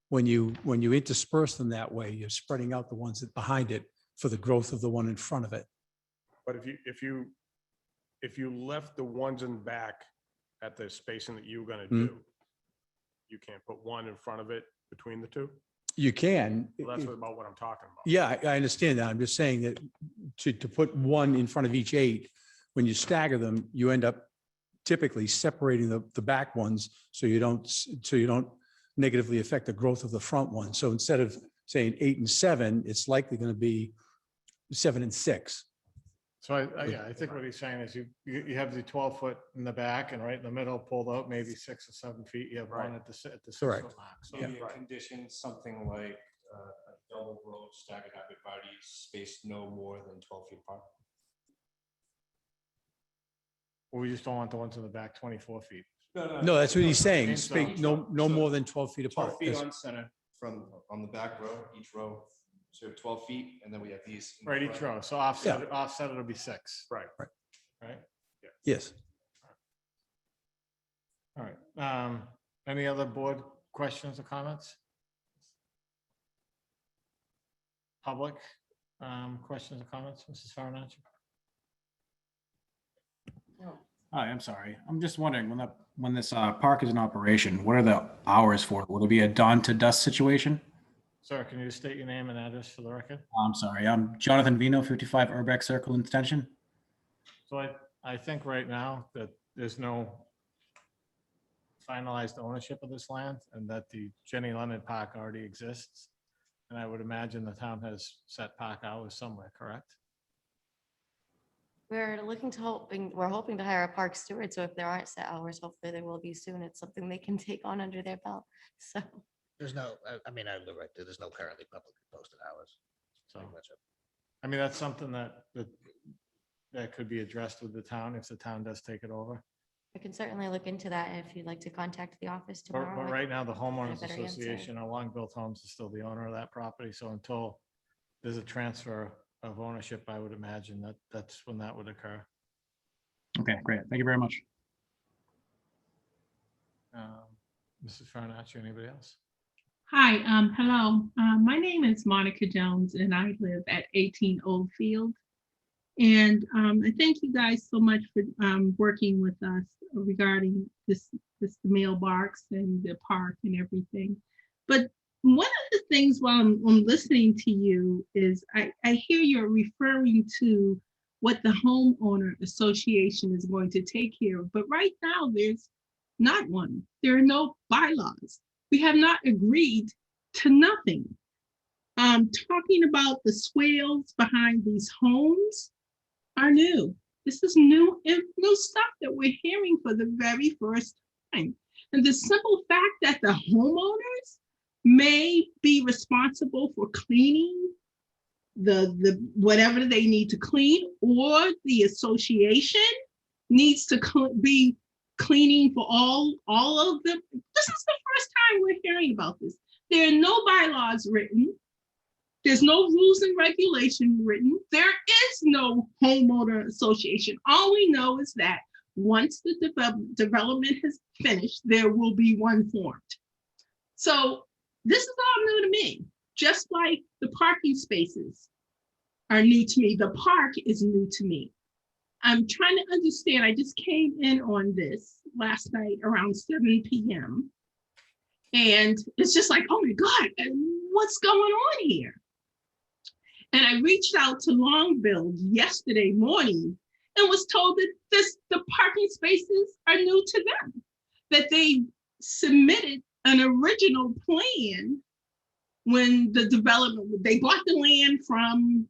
When you intersperse them that way, you're spreading out the ones that behind it for the growth of the one in front of it. But if you left the ones in back at the spacing that you were gonna do, you can't put one in front of it between the two? You can. Well, that's about what I'm talking about. Yeah, I understand that. I'm just saying that to put one in front of each 8, when you stagger them, you end up typically separating the back ones so you don't negatively affect the growth of the front one. So instead of saying 8 and 7, it's likely going to be 7 and 6. So I think what he's saying is you have the 12-foot in the back and right in the middle pulled out, maybe 6 or 7 feet. You have one at the 6-foot Correct. mark. So Maybe a condition, something like a double row of staggered arborvitae spaced no more than 12 feet apart. we just don't want the ones in the back 24 feet. No, that's what he's saying. So- No more than 12 feet 12 apart. feet That's- on center on the back row, each row, so 12 feet, and then we have these. in the Right, each front. row. So offset it'll be 6. Right. Right? Yes. All right. Any other board questions or comments? Public questions or comments, Mrs. Farinacci? Hi, I'm sorry. I'm just wondering, when this park is in operation, what are the hours for it? Will it be a dawn to dusk situation? Sir, can you just state your name and address for the record? I'm sorry. I'm Jonathan Vino, 55 Urbex Circle Extension. So I think right now that there's no finalized ownership of this land and that the Jenny Leonard Park already exists. And I would imagine the town has set park hours somewhere, correct? We're hoping to hire a park steward, so if there aren't set hours, hopefully there will be soon. It's something they can take on under their belt, so. There's no, I mean, I live right there. There's no currently publicly posted hours. So, Pretty much it. I mean, that's something that could be addressed with the town if the town does take it over. I can certainly look into that if you'd like to contact the office But tomorrow. I right now, the homeowners better answer. association, Long Built Homes is still the owner of that property. So until there's a transfer of ownership, I would imagine that's when that would occur. Okay, great. Thank you very much. Mrs. Farinacci, anybody else? Hi, hello. My name is Monica Jones and I live at 18 Old Field. And I thank you guys so much for working with us regarding this mailbox and the park and everything. But one of the things while I'm listening to you is I hear you're referring to what the homeowner association is going to take care of. But right now, there's not one. There are no bylaws. We have not agreed to nothing. Talking about the swales behind these homes are new. This is new stuff that we're hearing for the very first time. And the simple fact that the homeowners may be responsible for cleaning the whatever they need to clean, or the association needs to be cleaning for all of them. This is the first time we're hearing about this. There are no bylaws written. There's no rules and regulation written. There is no homeowner association. All we know is that once the development has finished, there will be one formed. So this is all new to me, just like the parking spaces are new to me. The park is new to me. I'm trying to understand. I just came in on this last night around 7 p.m. And it's just like, oh my God, what's going on here? And I reached out to Long Build yesterday morning and was told that the parking spaces are new to them, that they submitted an original plan when the development, they bought the land from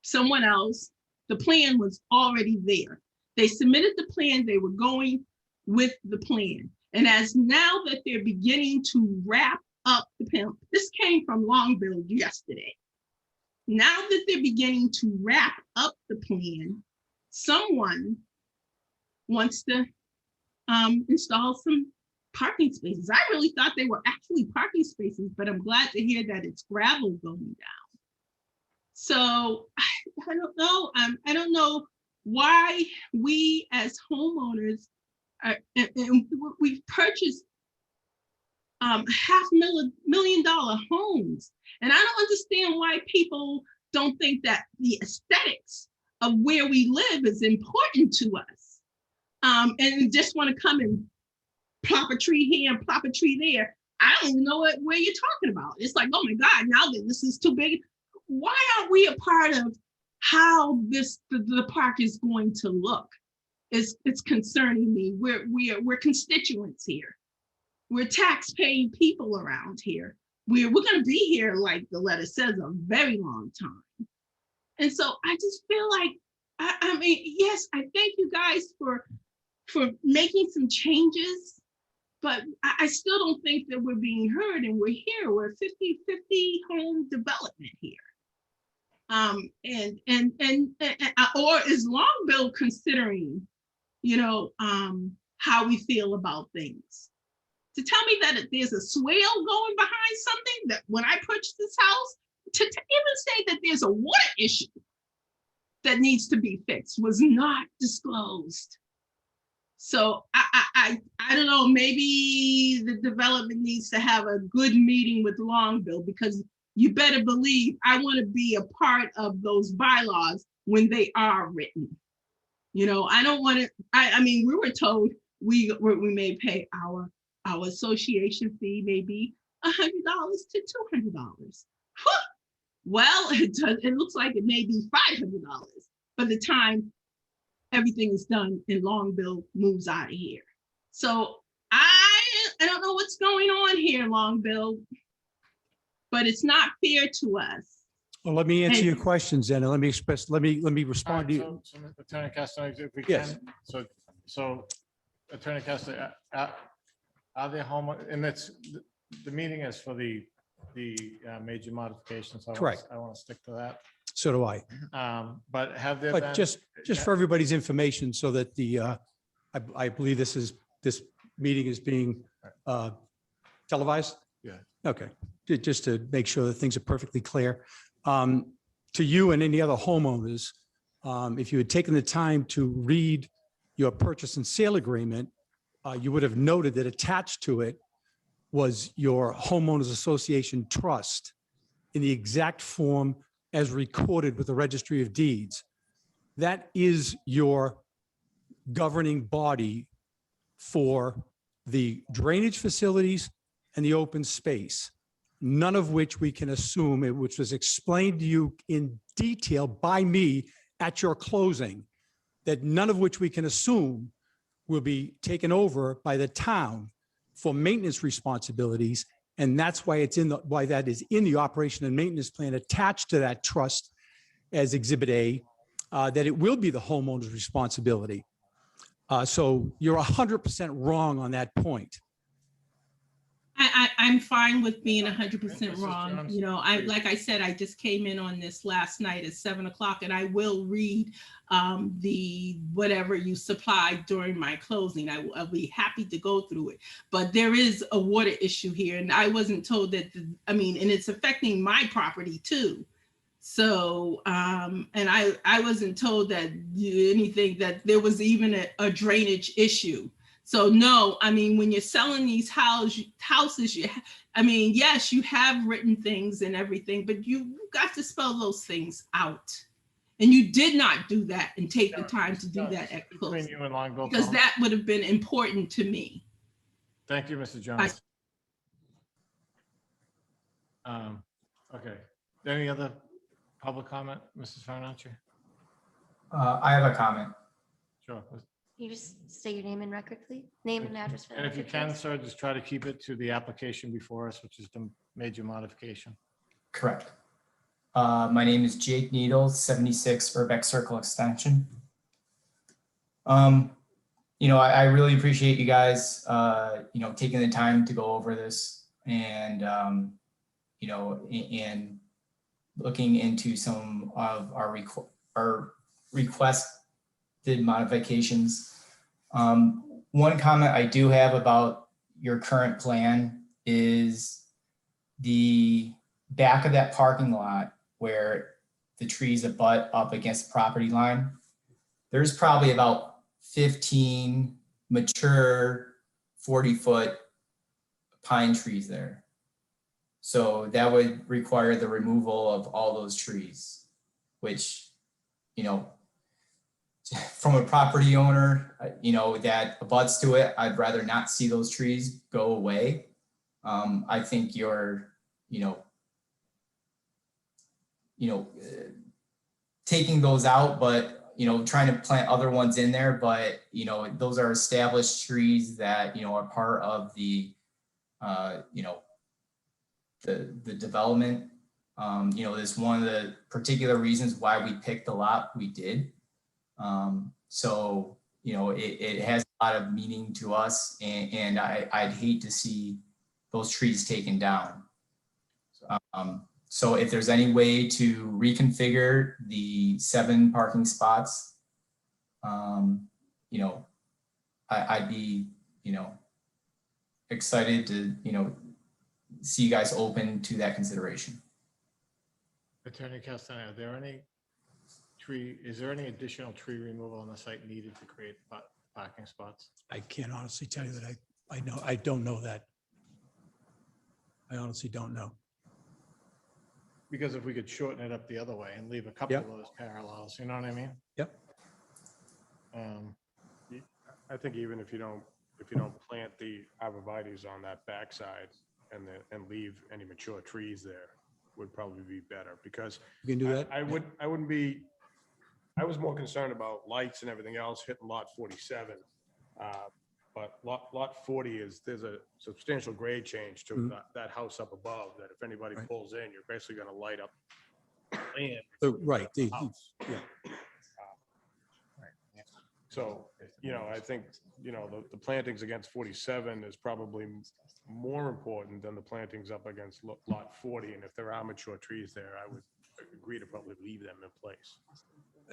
someone else. The plan was already there. They submitted the plan, they were going with the plan. And as now that they're beginning to wrap up the plan, this came from Long Build yesterday. Now that they're beginning to wrap up the plan, someone wants to install some parking spaces. I really thought they were actually parking spaces, but I'm glad to hear that it's gravel going down. So I don't know. I don't know why we as homeowners are, and we've purchased $500,000 homes. And I don't understand why people don't think that the aesthetics of where we live is important to us. And just want to come and plop a tree here and plop a tree there. I don't even know where you're talking about. It's like, oh my God, now that this is too big, why aren't we a part of how the park is going to look? It's concerning me. We're constituents here. We're tax-paying people around here. We're going to be here, like the letter says, a very long time. And so I just feel like, I mean, yes, I thank you guys for making some changes, but I still don't think that we're being heard, and we're here. We're 50-50 home development here. Or is Long Build considering, how we feel about things? To tell me that there's a swale going behind something, that when I purchased this house, to even say that there's a water issue that needs to be fixed was not disclosed. So I don't know, maybe the development needs to have a good meeting with Long Build, because you better believe I want to be a part of those bylaws when they are written. I don't want to, I mean, we were told we may pay our association fee, maybe $100 to $200. Well, it looks like it may be $500 by the time everything is done and Long Build moves out of here. So I don't know what's going on here, Long Build, but it's not fair to us. Well, let me answer your questions then, and let me respond to you. So Attorney Castellano, if we Yes. can, so Attorney Castellano, are there and the meeting is for the major modifications. So Correct. I want to stick to that. So do I. But have there been? But just for everybody's information, so that I believe this meeting is being televised? Yeah. Okay, just to make sure that things are perfectly clear. To you and any other homeowners, if you had taken the time to read your purchase and sale agreement, you would have noted that attached to it was your homeowners association trust in the exact form as recorded with the Registry of Deeds. That is your governing body for the drainage facilities and the open space, none of which we can assume, which was explained to you in detail by me at your closing, that none of which we can assume will be taken over by the town for maintenance responsibilities. And that's why why that is in the operation and maintenance plan attached to that trust as Exhibit A, that it will be the homeowner's responsibility. So you're 100% wrong on that point. I'm fine with being 100% Mrs. wrong. Jones, You know, like I said, I just came in on this last night at 7 o'clock, and I will read the whatever you supplied during my closing. I'll be happy to go through it. But there is a water issue here, and I wasn't told that, and it's affecting my property too. So, and I wasn't told that anything, that there was even a drainage issue. So no, when you're selling these houses, yes, you have written things and everything, but you got to spell those things out. And you did not do that and take the time to do that at Between closing, you and Longville. because that would have been important to me. Thank you, Mr. Jones. Okay. Any other public comment, Mrs. Farinacci? I have a comment. Sure. You just say your name and record, please? Name and address for the And if you record, can, please. sir, just try to keep it to the application before us, which is the major modification. Correct. My name is Jake Needle, 76 Urbeck Circle Extension. I really appreciate you guys, taking the time to go over this and, and looking into some of our requested modifications. One comment I do have about your current plan is the back of that parking lot where the trees abut up against the property line. There's probably about 15 mature 40-foot pine trees there. So that would require the removal of all those trees, which, from a property owner, that abuts to it, I'd rather not see those trees go away. I think you're, taking those out, but, trying to plant other ones in there. But, those are established trees that, are part of the, the development. Is one of the particular reasons why we picked the lot we did. So, it has a lot of meaning to us, and I'd hate to see those trees taken down. So if there's any way to reconfigure the 7 parking spots, I'd be, excited to, see you guys open to that consideration. Attorney Castaño, is there any additional tree removal on the site needed to create parking spots? I can't honestly tell you that I don't know that. I honestly don't know. Because if we could shorten it up the other way and leave a couple of Yep. those parallels, you know what I mean? Yep. I think even if you don't plant the arborvitae's on that backside and leave any mature trees there, would probably be better, because You can do that? I was more concerned about lights and everything else hitting lot 47. But lot 40 there's a substantial grade change to Mhm. that house up above, that if anybody Right. pulls in, you're basically going to light up land. Right. house. Yeah. So, I think, the plantings against 47 is probably more important than the plantings up against lot 40. And if there are mature trees there, I would agree to probably leave them in place.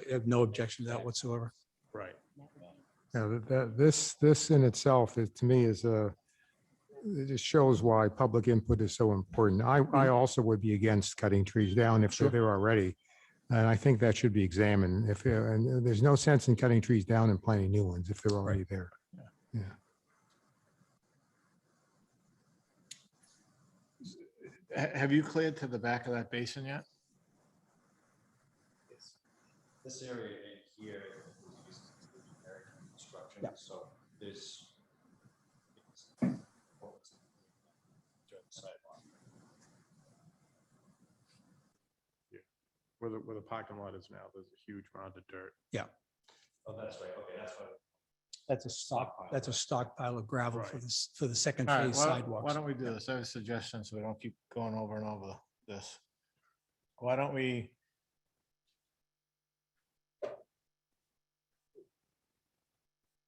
I have no objection to that whatsoever. Right. Yeah, this in itself, to me, it just shows why public input is so important. I also would be against cutting trees down if they're there already. And I think that should be examined. And there's no sense in cutting trees down and planting new ones if they're already there. Yeah. Have you cleared to the back of that basin yet? This area in here is used to American construction, so there's sidewalk. Where the parking lot is now, there's a huge mound of dirt. Oh, that's right. Okay, that's what. That's a stockpile of gravel Right. for the second All right, phase why sidewalks. don't we do this? I have a suggestion so we don't keep going over and over this. Why don't we?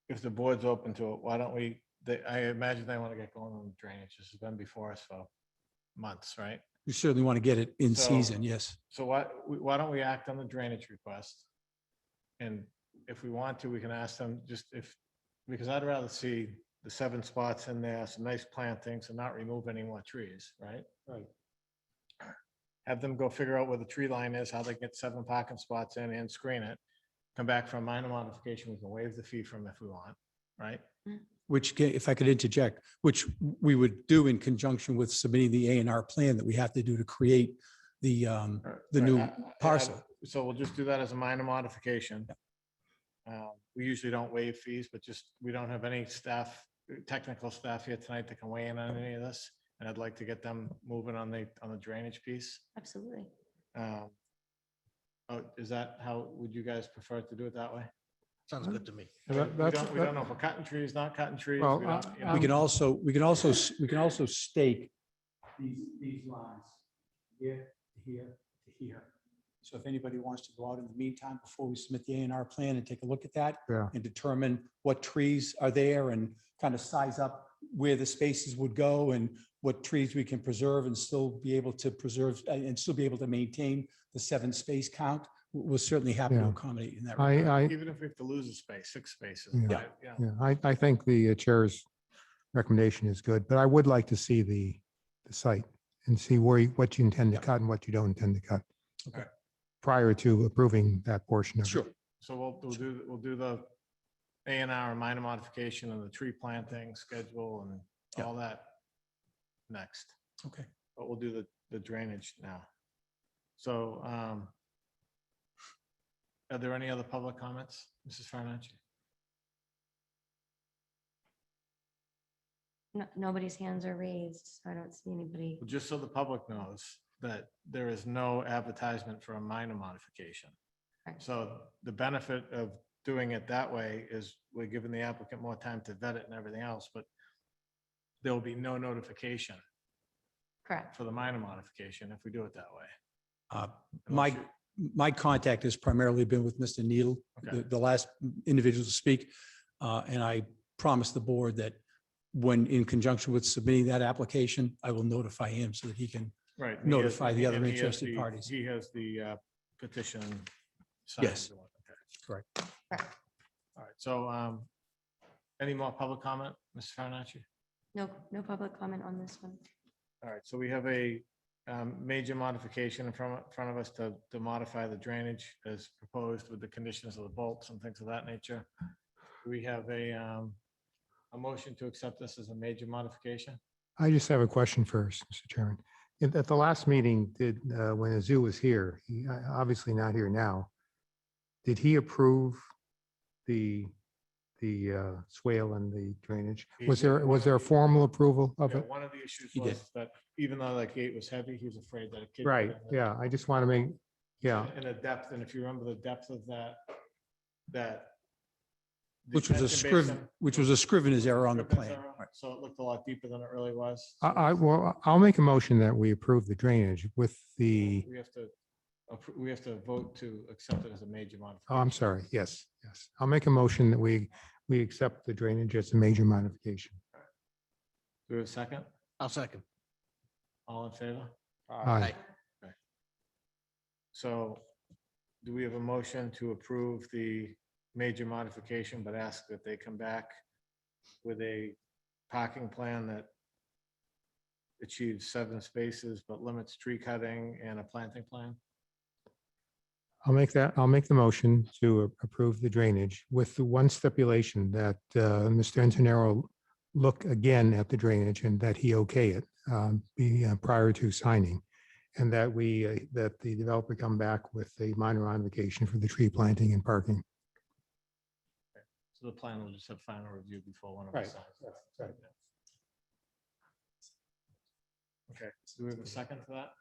If the board's open to it, why don't we, I imagine they want to get going on drainage. This has been before us for months, right? We certainly want to get it in So- season, yes. So why don't we act on the drainage request? And if we want to, we can ask them because I'd rather see the 7 spots in there, some nice plantings and not remove any more trees, right? Right. Have them go figure out where the tree line is, how they get 7 parking spots in and screen it. Come back for a minor modification. We can waive the fee from if we want, right? If I could interject, which we would do in conjunction with submitting the A&R plan that we have to do to create the new parcel. So we'll just do that as a minor modification. We usually don't waive fees, but we don't have any technical staff here tonight that can weigh in on any of this. And I'd like to get them moving on the drainage piece. Absolutely. Is that how, would you guys prefer to do it that way? Sounds good to me. We don't know if we're cutting trees, not cutting trees. Well, we don't, you know. We can also stake these lines here, to here, to here. So if anybody wants to go out in the meantime, before we submit the A&R plan and take a look at that Yeah. and determine what trees are there and kind of size up where the spaces would go and what trees we can preserve and still be able to preserve and still be able to maintain the 7 space count, we're certainly happy to Yeah. accommodate in that regard. Even if we have to lose a space, 6 spaces. Yeah. right, yeah. Yeah, I think the chair's recommendation is good, but I would like to see the site and see what you intend to cut and what you don't intend to cut. Okay. Prior to approving that portion of it. Sure. So we'll do the A&R and minor modification and the tree planting schedule and Yeah. all that next. Okay. But we'll do the drainage now. So, are there any other public comments, Mrs. Farinacci? Nobody's hands are raised, so I don't see anybody. Well, just so the public knows that there is no advertisement for a minor modification. Correct. So the benefit of doing it that way is we're giving the applicant more time to vet it and everything else, but there will be no notification Correct. for the minor modification if we do it that way. My, Unless my contact has primarily been with Mr. Needle, Okay. the last individual to speak. And I promised the board that when in conjunction with submitting that application, I will notify him so that he can, Right. and he has- notify the other and he has interested the- parties. He has the petition. signed. Yes. Okay. correct. Correct. All right, so any more public comment, Mr. Farinacci? No public comment on this one. All right, so we have a major modification in front of us to modify the drainage as proposed with the conditions of the bolts and things of that nature. Do we have a motion to accept this as a major modification? I just have a question first, Mr. Chairman. At the last meeting, when Azu was here, obviously not here now, did he approve the swale and the drainage? Was there a formal approval of Yeah, it? one of the issues He did. was that even though that gate was heavy, he was afraid that a kid. Right, yeah, I just want to make, yeah, And the depth, and if you remember the depth of that. Which was a detention scriven, basin which was a scrivener's error on the Scrivener's plan. error, Right. So it looked a lot deeper than it really was. Well, I'll make a motion that we approve the drainage with the We have to, we have to vote to accept it as a major modification. Oh, I'm sorry. Yes, yes. I'll make a motion that we accept the drainage as a major modification. Do we have a second? I'll second. All in favor? Aye. So do we have a motion to approve the major modification, but ask that they come back with a parking plan that achieves 7 spaces, but limits tree cutting and a planting plan? I'll make the motion to approve the drainage with the one stipulation that Mr. Antonero look again at the drainage and that he okay it prior to signing. And that that the developer come back with a minor modification for the tree planting and parking. So the plan will just have final review before one of Right, us signs. right. Okay, do we have a second for that?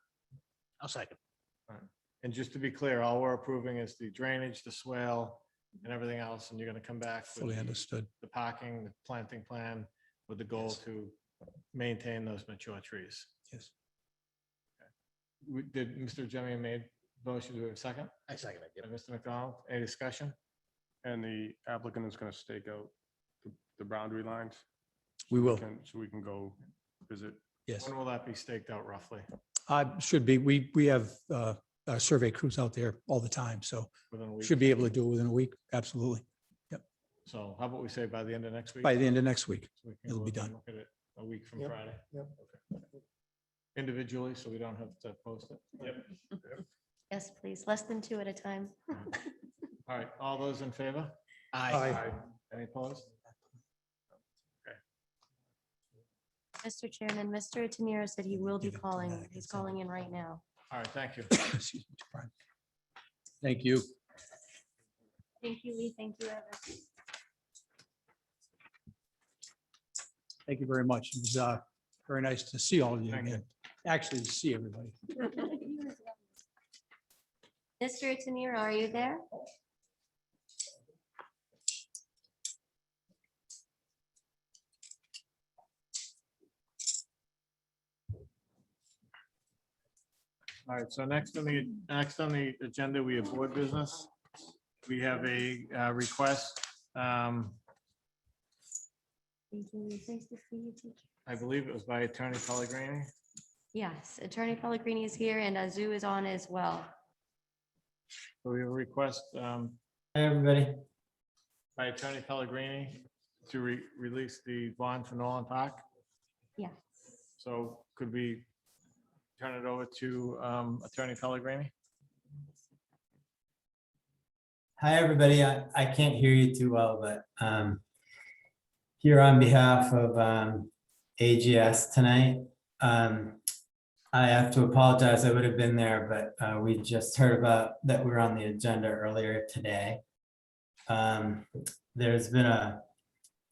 I'll second. And just to be clear, all we're approving is the drainage, the swale, and everything else, and you're gonna come back with Fully understood. the parking, the planting plan, with the goal to maintain those mature trees. Yes. Did Mr. Jimmy made motion, do we have a second? I second it. And Mr. McDonald, any discussion? And the applicant is going to stake out the boundary lines. We will. So we can go visit. Yes. When will that be staked out roughly? Should be. We have our survey crews out there all the time, so Within a week? should be able to do it within a week. Absolutely. So how about we say by the end of next week? By the end of next week. So we can it'll go be and done. Look at it a week from Yep, Friday. yep. Okay. Individually, so we don't have to post it. Yep. Yes, please. Less than 2 at a time. All right, all those in favor? Aye. Any opposed? Mr. Chairman, Mr. Tenero said he will be Give it to calling. Matt, He's consent. calling in right now. All right, thank you. Excuse me, Brian. Thank you. Thank you, Lee. Thank you, Evan. Thank you very much. It was very nice to see all of you Thank you. again. Actually, to see everybody. Mr. Tenero, are you there? All right, so next on the agenda, we have board business. We have a request, Thank you, Lee. Nice to see you, teacher. I believe it was by Attorney Pellegrini. Yes, Attorney Pellegrini is here and Azu is on as well. So we have a request Hi, everybody. by Attorney Pellegrini to release the bond for Nolan Park. Yeah. So could we turn it over to Attorney Pellegrini? Hi, everybody. I can't hear you too well, but here on behalf of AGS tonight, I have to apologize. I would have been there, but we just heard about that we're on the agenda earlier today. There's been a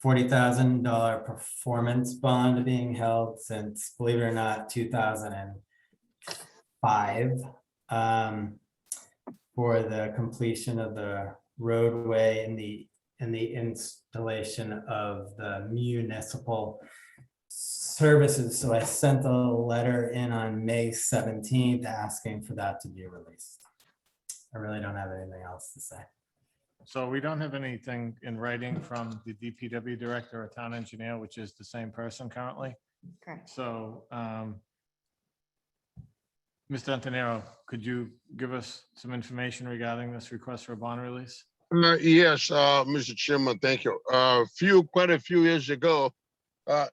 $40,000 performance bond being held since, believe it or not, 2005 for the completion of the roadway and the installation of the municipal services. So I sent a letter in on May 17th asking for that to be released. I really don't have anything else to say. So we don't have anything in writing from the DPW director or town engineer, which is the same person currently. Correct. So, Mr. Antonero, could you give us some information regarding this request for a bond release? Yes, Mr. Chairman, thank you. Quite a few years ago,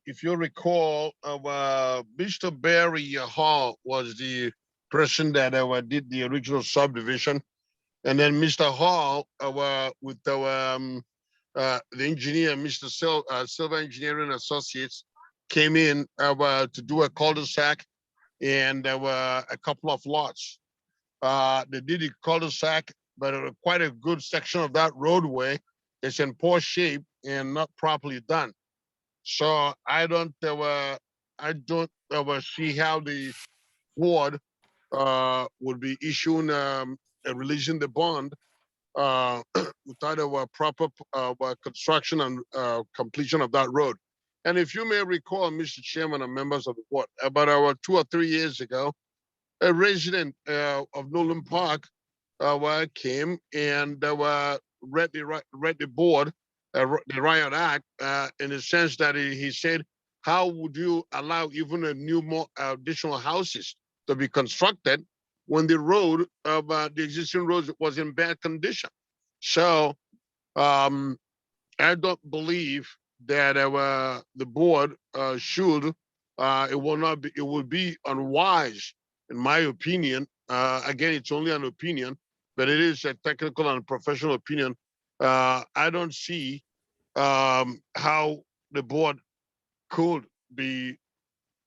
if you recall, Mr. Barry Hall was the person that did the original subdivision. And then Mr. Hall, with the engineer, Mr. Silver Engineering Associates, came in to do a cul-de-sac and there were a couple of lots. They did a cul-de-sac, but quite a good section of that roadway is in poor shape and not properly done. So I don't see how the board would be issuing releasing the bond without a proper construction and completion of that road. And if you may recall, Mr. Chairman and members of the board, about 2 or 3 years ago, a resident of Nolan Park came and read the board, the Riot Act, in the sense that he said, how would you allow even a new more additional houses to be constructed when the road of the existing road was in bad condition? So I don't believe that the board should. It will not be. It would be unwise, in my opinion. Again, it's only an opinion, but it is a technical and professional opinion. I don't see how the board could be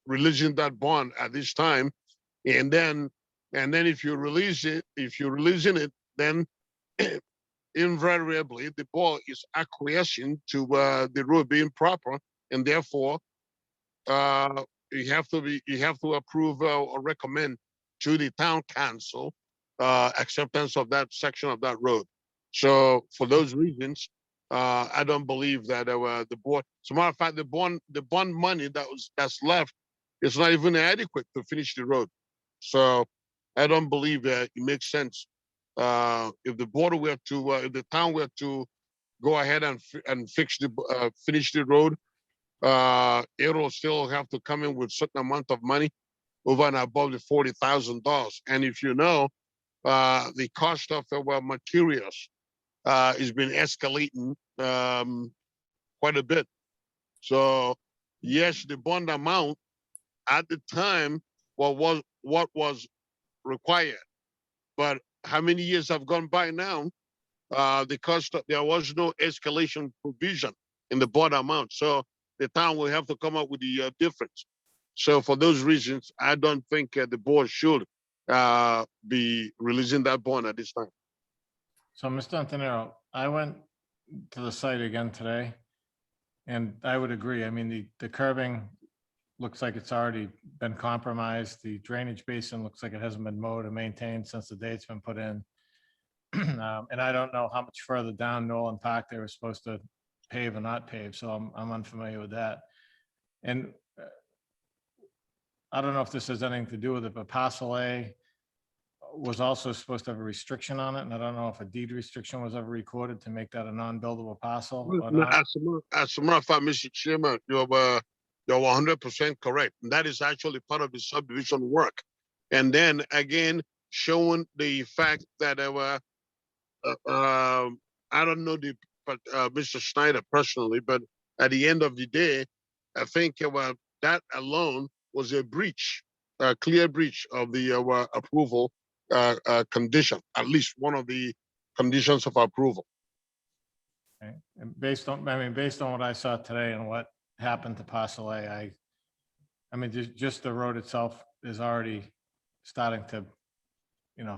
releasing that bond at this time, and then if you're releasing it, then invariably the board is acquiescing to the road being proper, and therefore you have to approve or recommend to the town council acceptance of that section of that road. So for those reasons, I don't believe that the board. As a matter of fact, the bond money that's left is not even adequate to finish the road. So I don't believe that it makes sense. If the board were to, if the town were to go ahead and finish the road, it will still have to come in with certain amount of money over and above the $40,000. And if you know, the cost of materials has been escalating quite a bit. So yes, the bond amount at the time what was required, but how many years have gone by now? The cost there was no escalation provision in the bond amount, so the town will have to come up with the difference. So for those reasons, I don't think the board should be releasing that bond at this time. So, Mr. Antonero, I went to the site again today, and I would agree. I mean, the curbing looks like it's already been compromised. The drainage basin looks like it hasn't been mowed or maintained since the date's been put in. And I don't know how much further down Nolan Park they were supposed to pave or not pave, so I'm unfamiliar with that. And I don't know if this has anything to do with it, but parcel A was also supposed to have a restriction on it, and I don't know if a deed restriction was ever recorded to make that a non-buildable parcel or No, not. as a matter of fact, Mr. Chairman, you're 100% correct. And that is actually part of the subdivision work. And then again, showing the fact that I don't know Mr. Schneider personally, but at the end of the day, I think that alone was a breach, a clear breach of the approval condition, at least one of the conditions of approval. Okay. And based on what I saw today and what happened to parcel A, I mean, just the road itself is already starting to,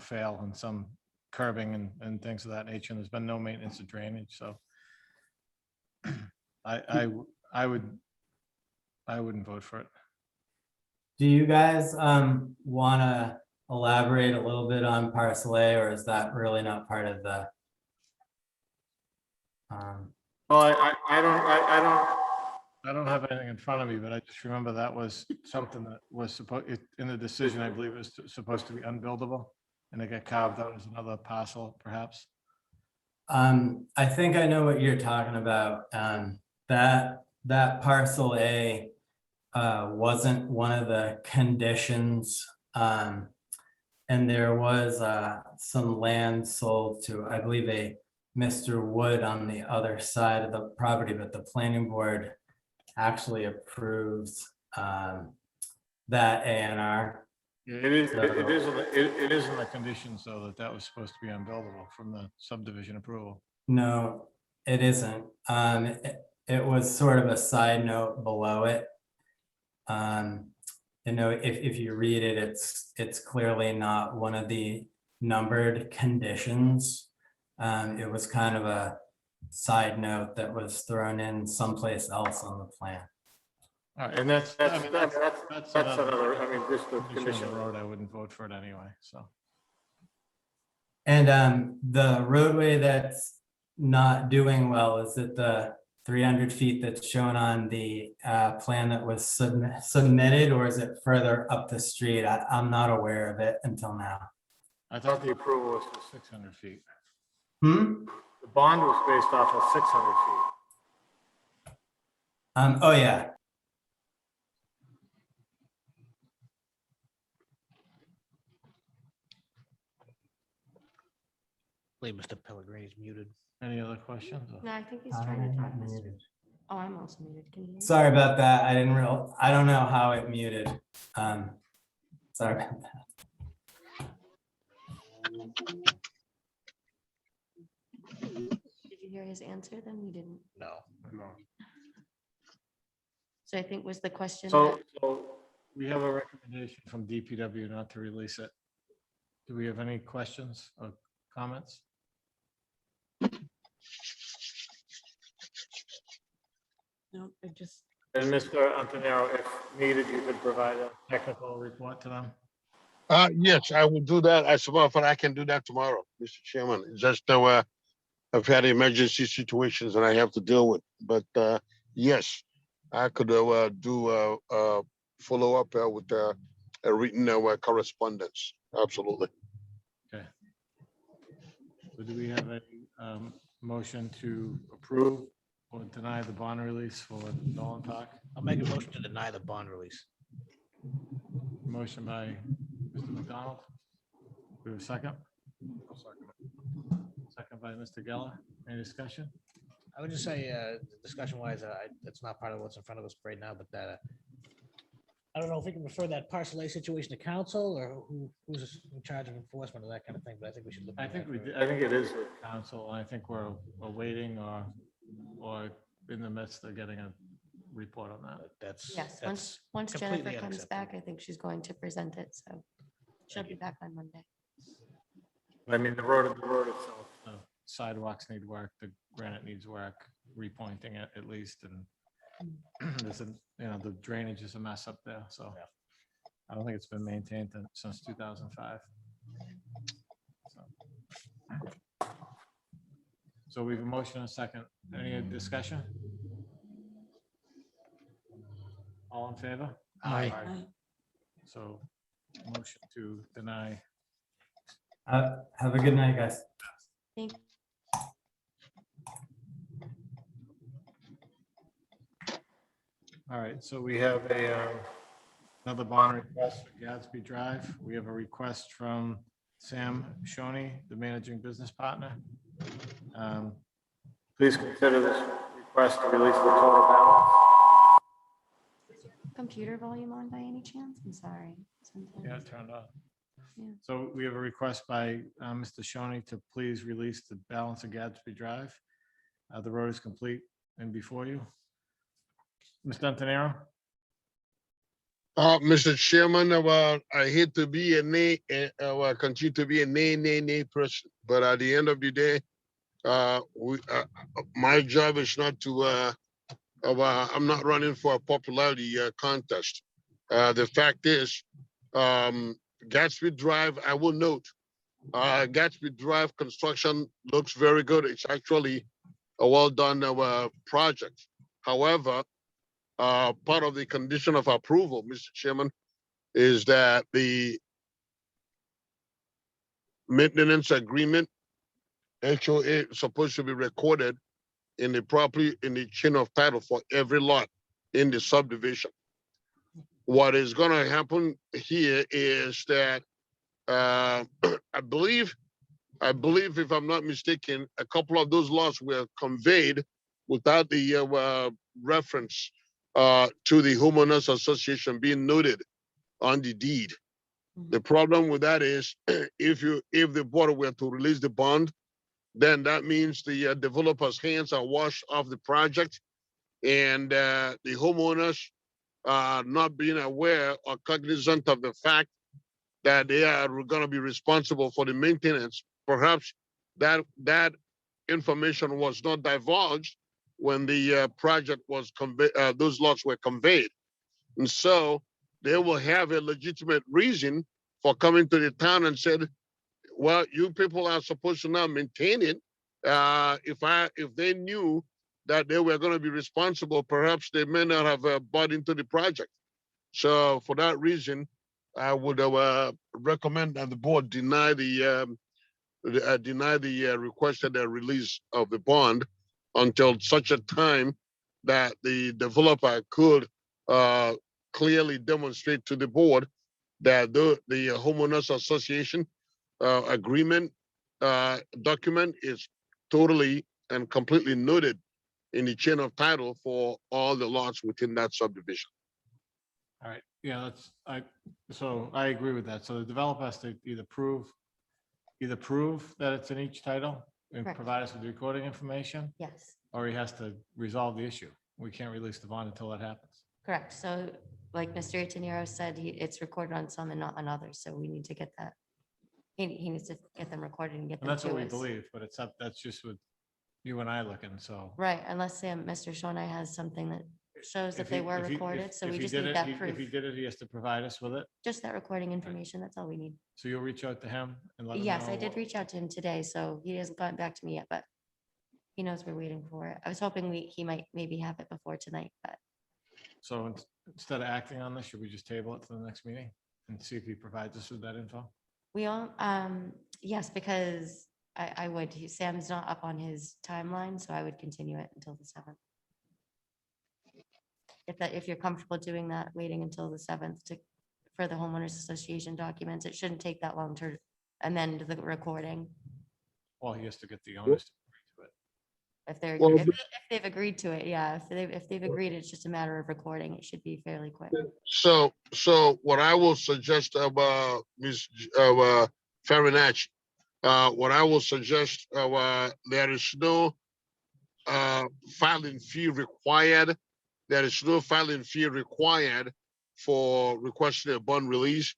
fail in some curbing and things of that nature. And there's been no maintenance of drainage, so I wouldn't vote for it. Do you guys want to elaborate a little bit on parcel A, or is that really not part of the? Well, I don't have anything in front of me, but I just remember that was something that was supposed, in the decision, I believe it was supposed to be unbuildable, and it got carved out as another parcel, perhaps. I think I know what you're talking about. That parcel A wasn't one of the conditions. And there was some land sold to, I believe, a Mr. Wood on the other side of the property, but the planning board actually approved that A&R. Yeah, it is in the conditions, though, that was supposed to be unbuildable from the subdivision approval. No, it isn't. It was sort of a side note below it. If you read it, it's clearly not one of the numbered conditions. It was kind of a side note that was thrown in someplace else on the plan. And that's another, I mean, just the condition of the road, I wouldn't vote for it anyway, so. And the roadway that's not doing well, is it the 300 feet that's shown on the plan that was submitted, or is it further up the street? I'm not aware of it until now. I thought the approval was for 600 feet. Hmm? The bond was based off of 600 feet. Oh, yeah. I believe Mr. Pellegrini's muted. Any other questions? No, I think he's trying to talk. Oh, I'm also muted. Can you hear me? Sorry about that. I don't know how it muted. Sorry about that. Did you hear his answer? Then we didn't. No. So I think was the question. So we have a recommendation from DPW not to release it. Do we have any questions or comments? No, I just, And Mr. Antonero, if needed, you could provide a technical report to them. Yes, I will do that. As a matter of fact, I can do that tomorrow, Mr. Chairman. It's just I've had emergency situations that I have to deal with. But yes, I could do follow up with a written correspondence. Absolutely. Okay. So do we have a motion to approve or deny the bond release for Nolan Park? I'll make a motion to deny the bond release. Motion by Mr. McDonald. Do we have a second? Second by Mr. Geller. Any discussion? I would just say, discussion wise, it's not part of what's in front of us right now, but that I don't know if we can refer that parcel A situation to council or who's in charge of enforcement of that kind of thing, but I think we should look. I at think that we, further. I think it is with council. I think we're awaiting or in the midst of getting a report on that. That's. Yes, that's once completely Jennifer comes unacceptable. back, I think she's going to present it, so she'll be back on Monday. I mean, the road itself, the sidewalks need work, the granite needs work, repointing it at least, and there's a, the drainage is a mess up there, so I don't think it's been maintained since 2005. So we have a motion and a second. Any discussion? All in favor? Aye. So motion to deny. Have a good night, guys. Thank All right, so we have another bond request for Gadsby Drive. We have a request from Sam Shoney, the managing business partner. Please consider this request to release the total balance. Computer volume on by any chance? I'm sorry. Sometimes. Yeah, it turned on. Yeah. So we have a request by Mr. Shoney to please release the balance of Gadsby Drive. The road is complete and before you. Mr. Antonero? Mr. Chairman, I hate to be a nay, continue to be a nay person, but at the end of the day, my job is not to, I'm not running for a popularity contest. The fact is, Gatsby Drive, I will note, Gatsby Drive construction looks very good. It's actually a well-done project. However, part of the condition of approval, Mr. Chairman, is that the maintenance agreement, HOA, is supposed to be recorded in the property, in the chain of title for every lot in the subdivision. What is gonna happen here is that, I believe, if I'm not mistaken, a couple of those lots were conveyed without the reference to the homeowners association being noted on the deed. The problem with that is if the board were to release the bond, then that means the developer's hands are washed off the project, and the homeowners not being aware or cognizant of the fact that they are going to be responsible for the maintenance. Perhaps that information was not divulged when the project was conveyed, those lots were conveyed. And so they will have a legitimate reason for coming to the town and said, well, you people are supposed to now maintain it. If they knew that they were going to be responsible, perhaps they may not have bought into the project. So for that reason, I would recommend that the board deny the requested release of the bond until such a time that the developer could clearly demonstrate to the board that the homeowners association agreement document is totally and completely noted in the chain of title for all the lots within that subdivision. All right, yeah, so I agree with that. So the developer has to either prove that it's in each title and Correct. provide us with the recording information, Yes, or he has to resolve the issue. We can't release the bond until that happens. correct. So like Mr. Itanero said, it's recorded on some and not on others, so we need to get that. He needs to get them recorded and get And them that's what to we us. believe, but that's just what you and I looking, so. Right, unless Mr. Shonai has something that shows that If they he- were if he- if- recorded, so if we he just did need it, that If he proof. did it, he has to provide us with it. Just that recording information, that's all we need. So you'll reach out to him and let him know. Yes, I did what- reach out to him today, so he hasn't gotten back to me yet, but he knows we're waiting for it. I was hoping he might maybe have it before tonight, but So instead of acting on this, should we just table it to the next meeting and see if he provides us with that info? we all, yes, because I would, Sam's not up on his timeline, so I would continue it until the 7th. If you're comfortable doing that, waiting until the 7th for the homeowners association documents, it shouldn't take that long to amend the recording. Well, he has to get the owners to agree to it. If they're, Well, if they've agreed to it, yeah, if they've agreed, it's just a matter of recording. It should be fairly quick. So what I will suggest Ms. Farinacci, what I will suggest, there is no filing fee required. There is no filing fee required for requesting a bond release.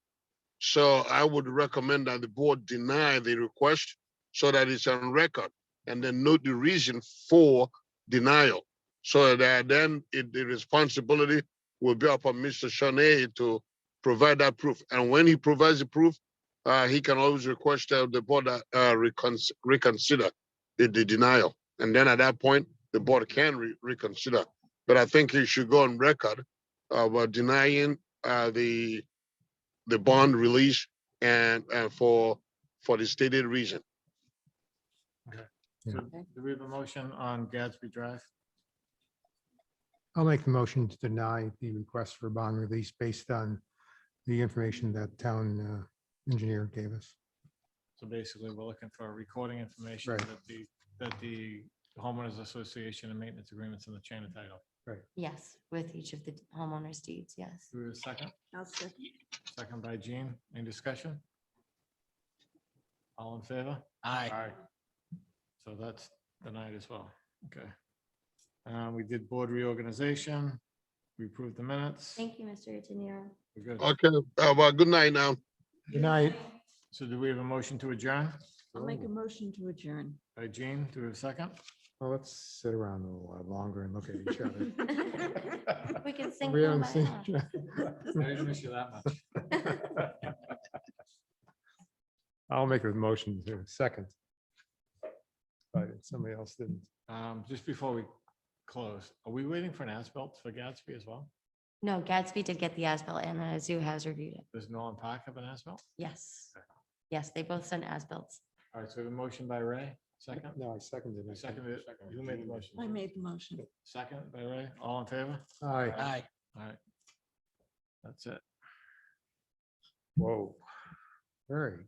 So I would recommend that the board deny the request so that it's on record and then note the reason for denial. So that then the responsibility will be upon Mr. Shonay to provide that proof. And when he provides the proof, he can always request the board reconsider the denial. And then at that point, the board can reconsider. But I think he should go on record about denying the bond release and for the stated reason. So do we have a motion on Gadsby Drive? I'll make the motion to deny the request for bond release based on the information that town engineer gave us. So basically, we're looking for recording information Right. that the homeowners association and maintenance agreements in the chain of title. Yes, with each of the homeowners deeds, yes. Do we have a second? I'll second. Second by Jean. Any discussion? All in favor? Aye. Aye. So that's denied as well. Okay. We did board reorganization. We approved the minutes. Thank you, Mr. Itanero. We're good. Okay, well, good night now. Good night. So do we have a motion to adjourn? I'll make a motion to adjourn. By Jean, do we have a second? Well, let's sit around a little while longer and look at each other. We can sing. We haven't Kumbaya. seen- I didn't miss you that much. I'll make a motion to second. But somebody else didn't. Just before we close, are we waiting for an as-built for Gatsby as well? No, Gatsby did get the as-built and the zoo has reviewed it. Does Nolan Park have an as-built? Yes. Yes, they both sent as-bills. All right, so we have a motion by Ray, second? No, I seconded You it. seconded it? Who made the motion? I made the motion. Second by Ray, all in favor? Aye. Aye. All right. That's it. Whoa. Very good.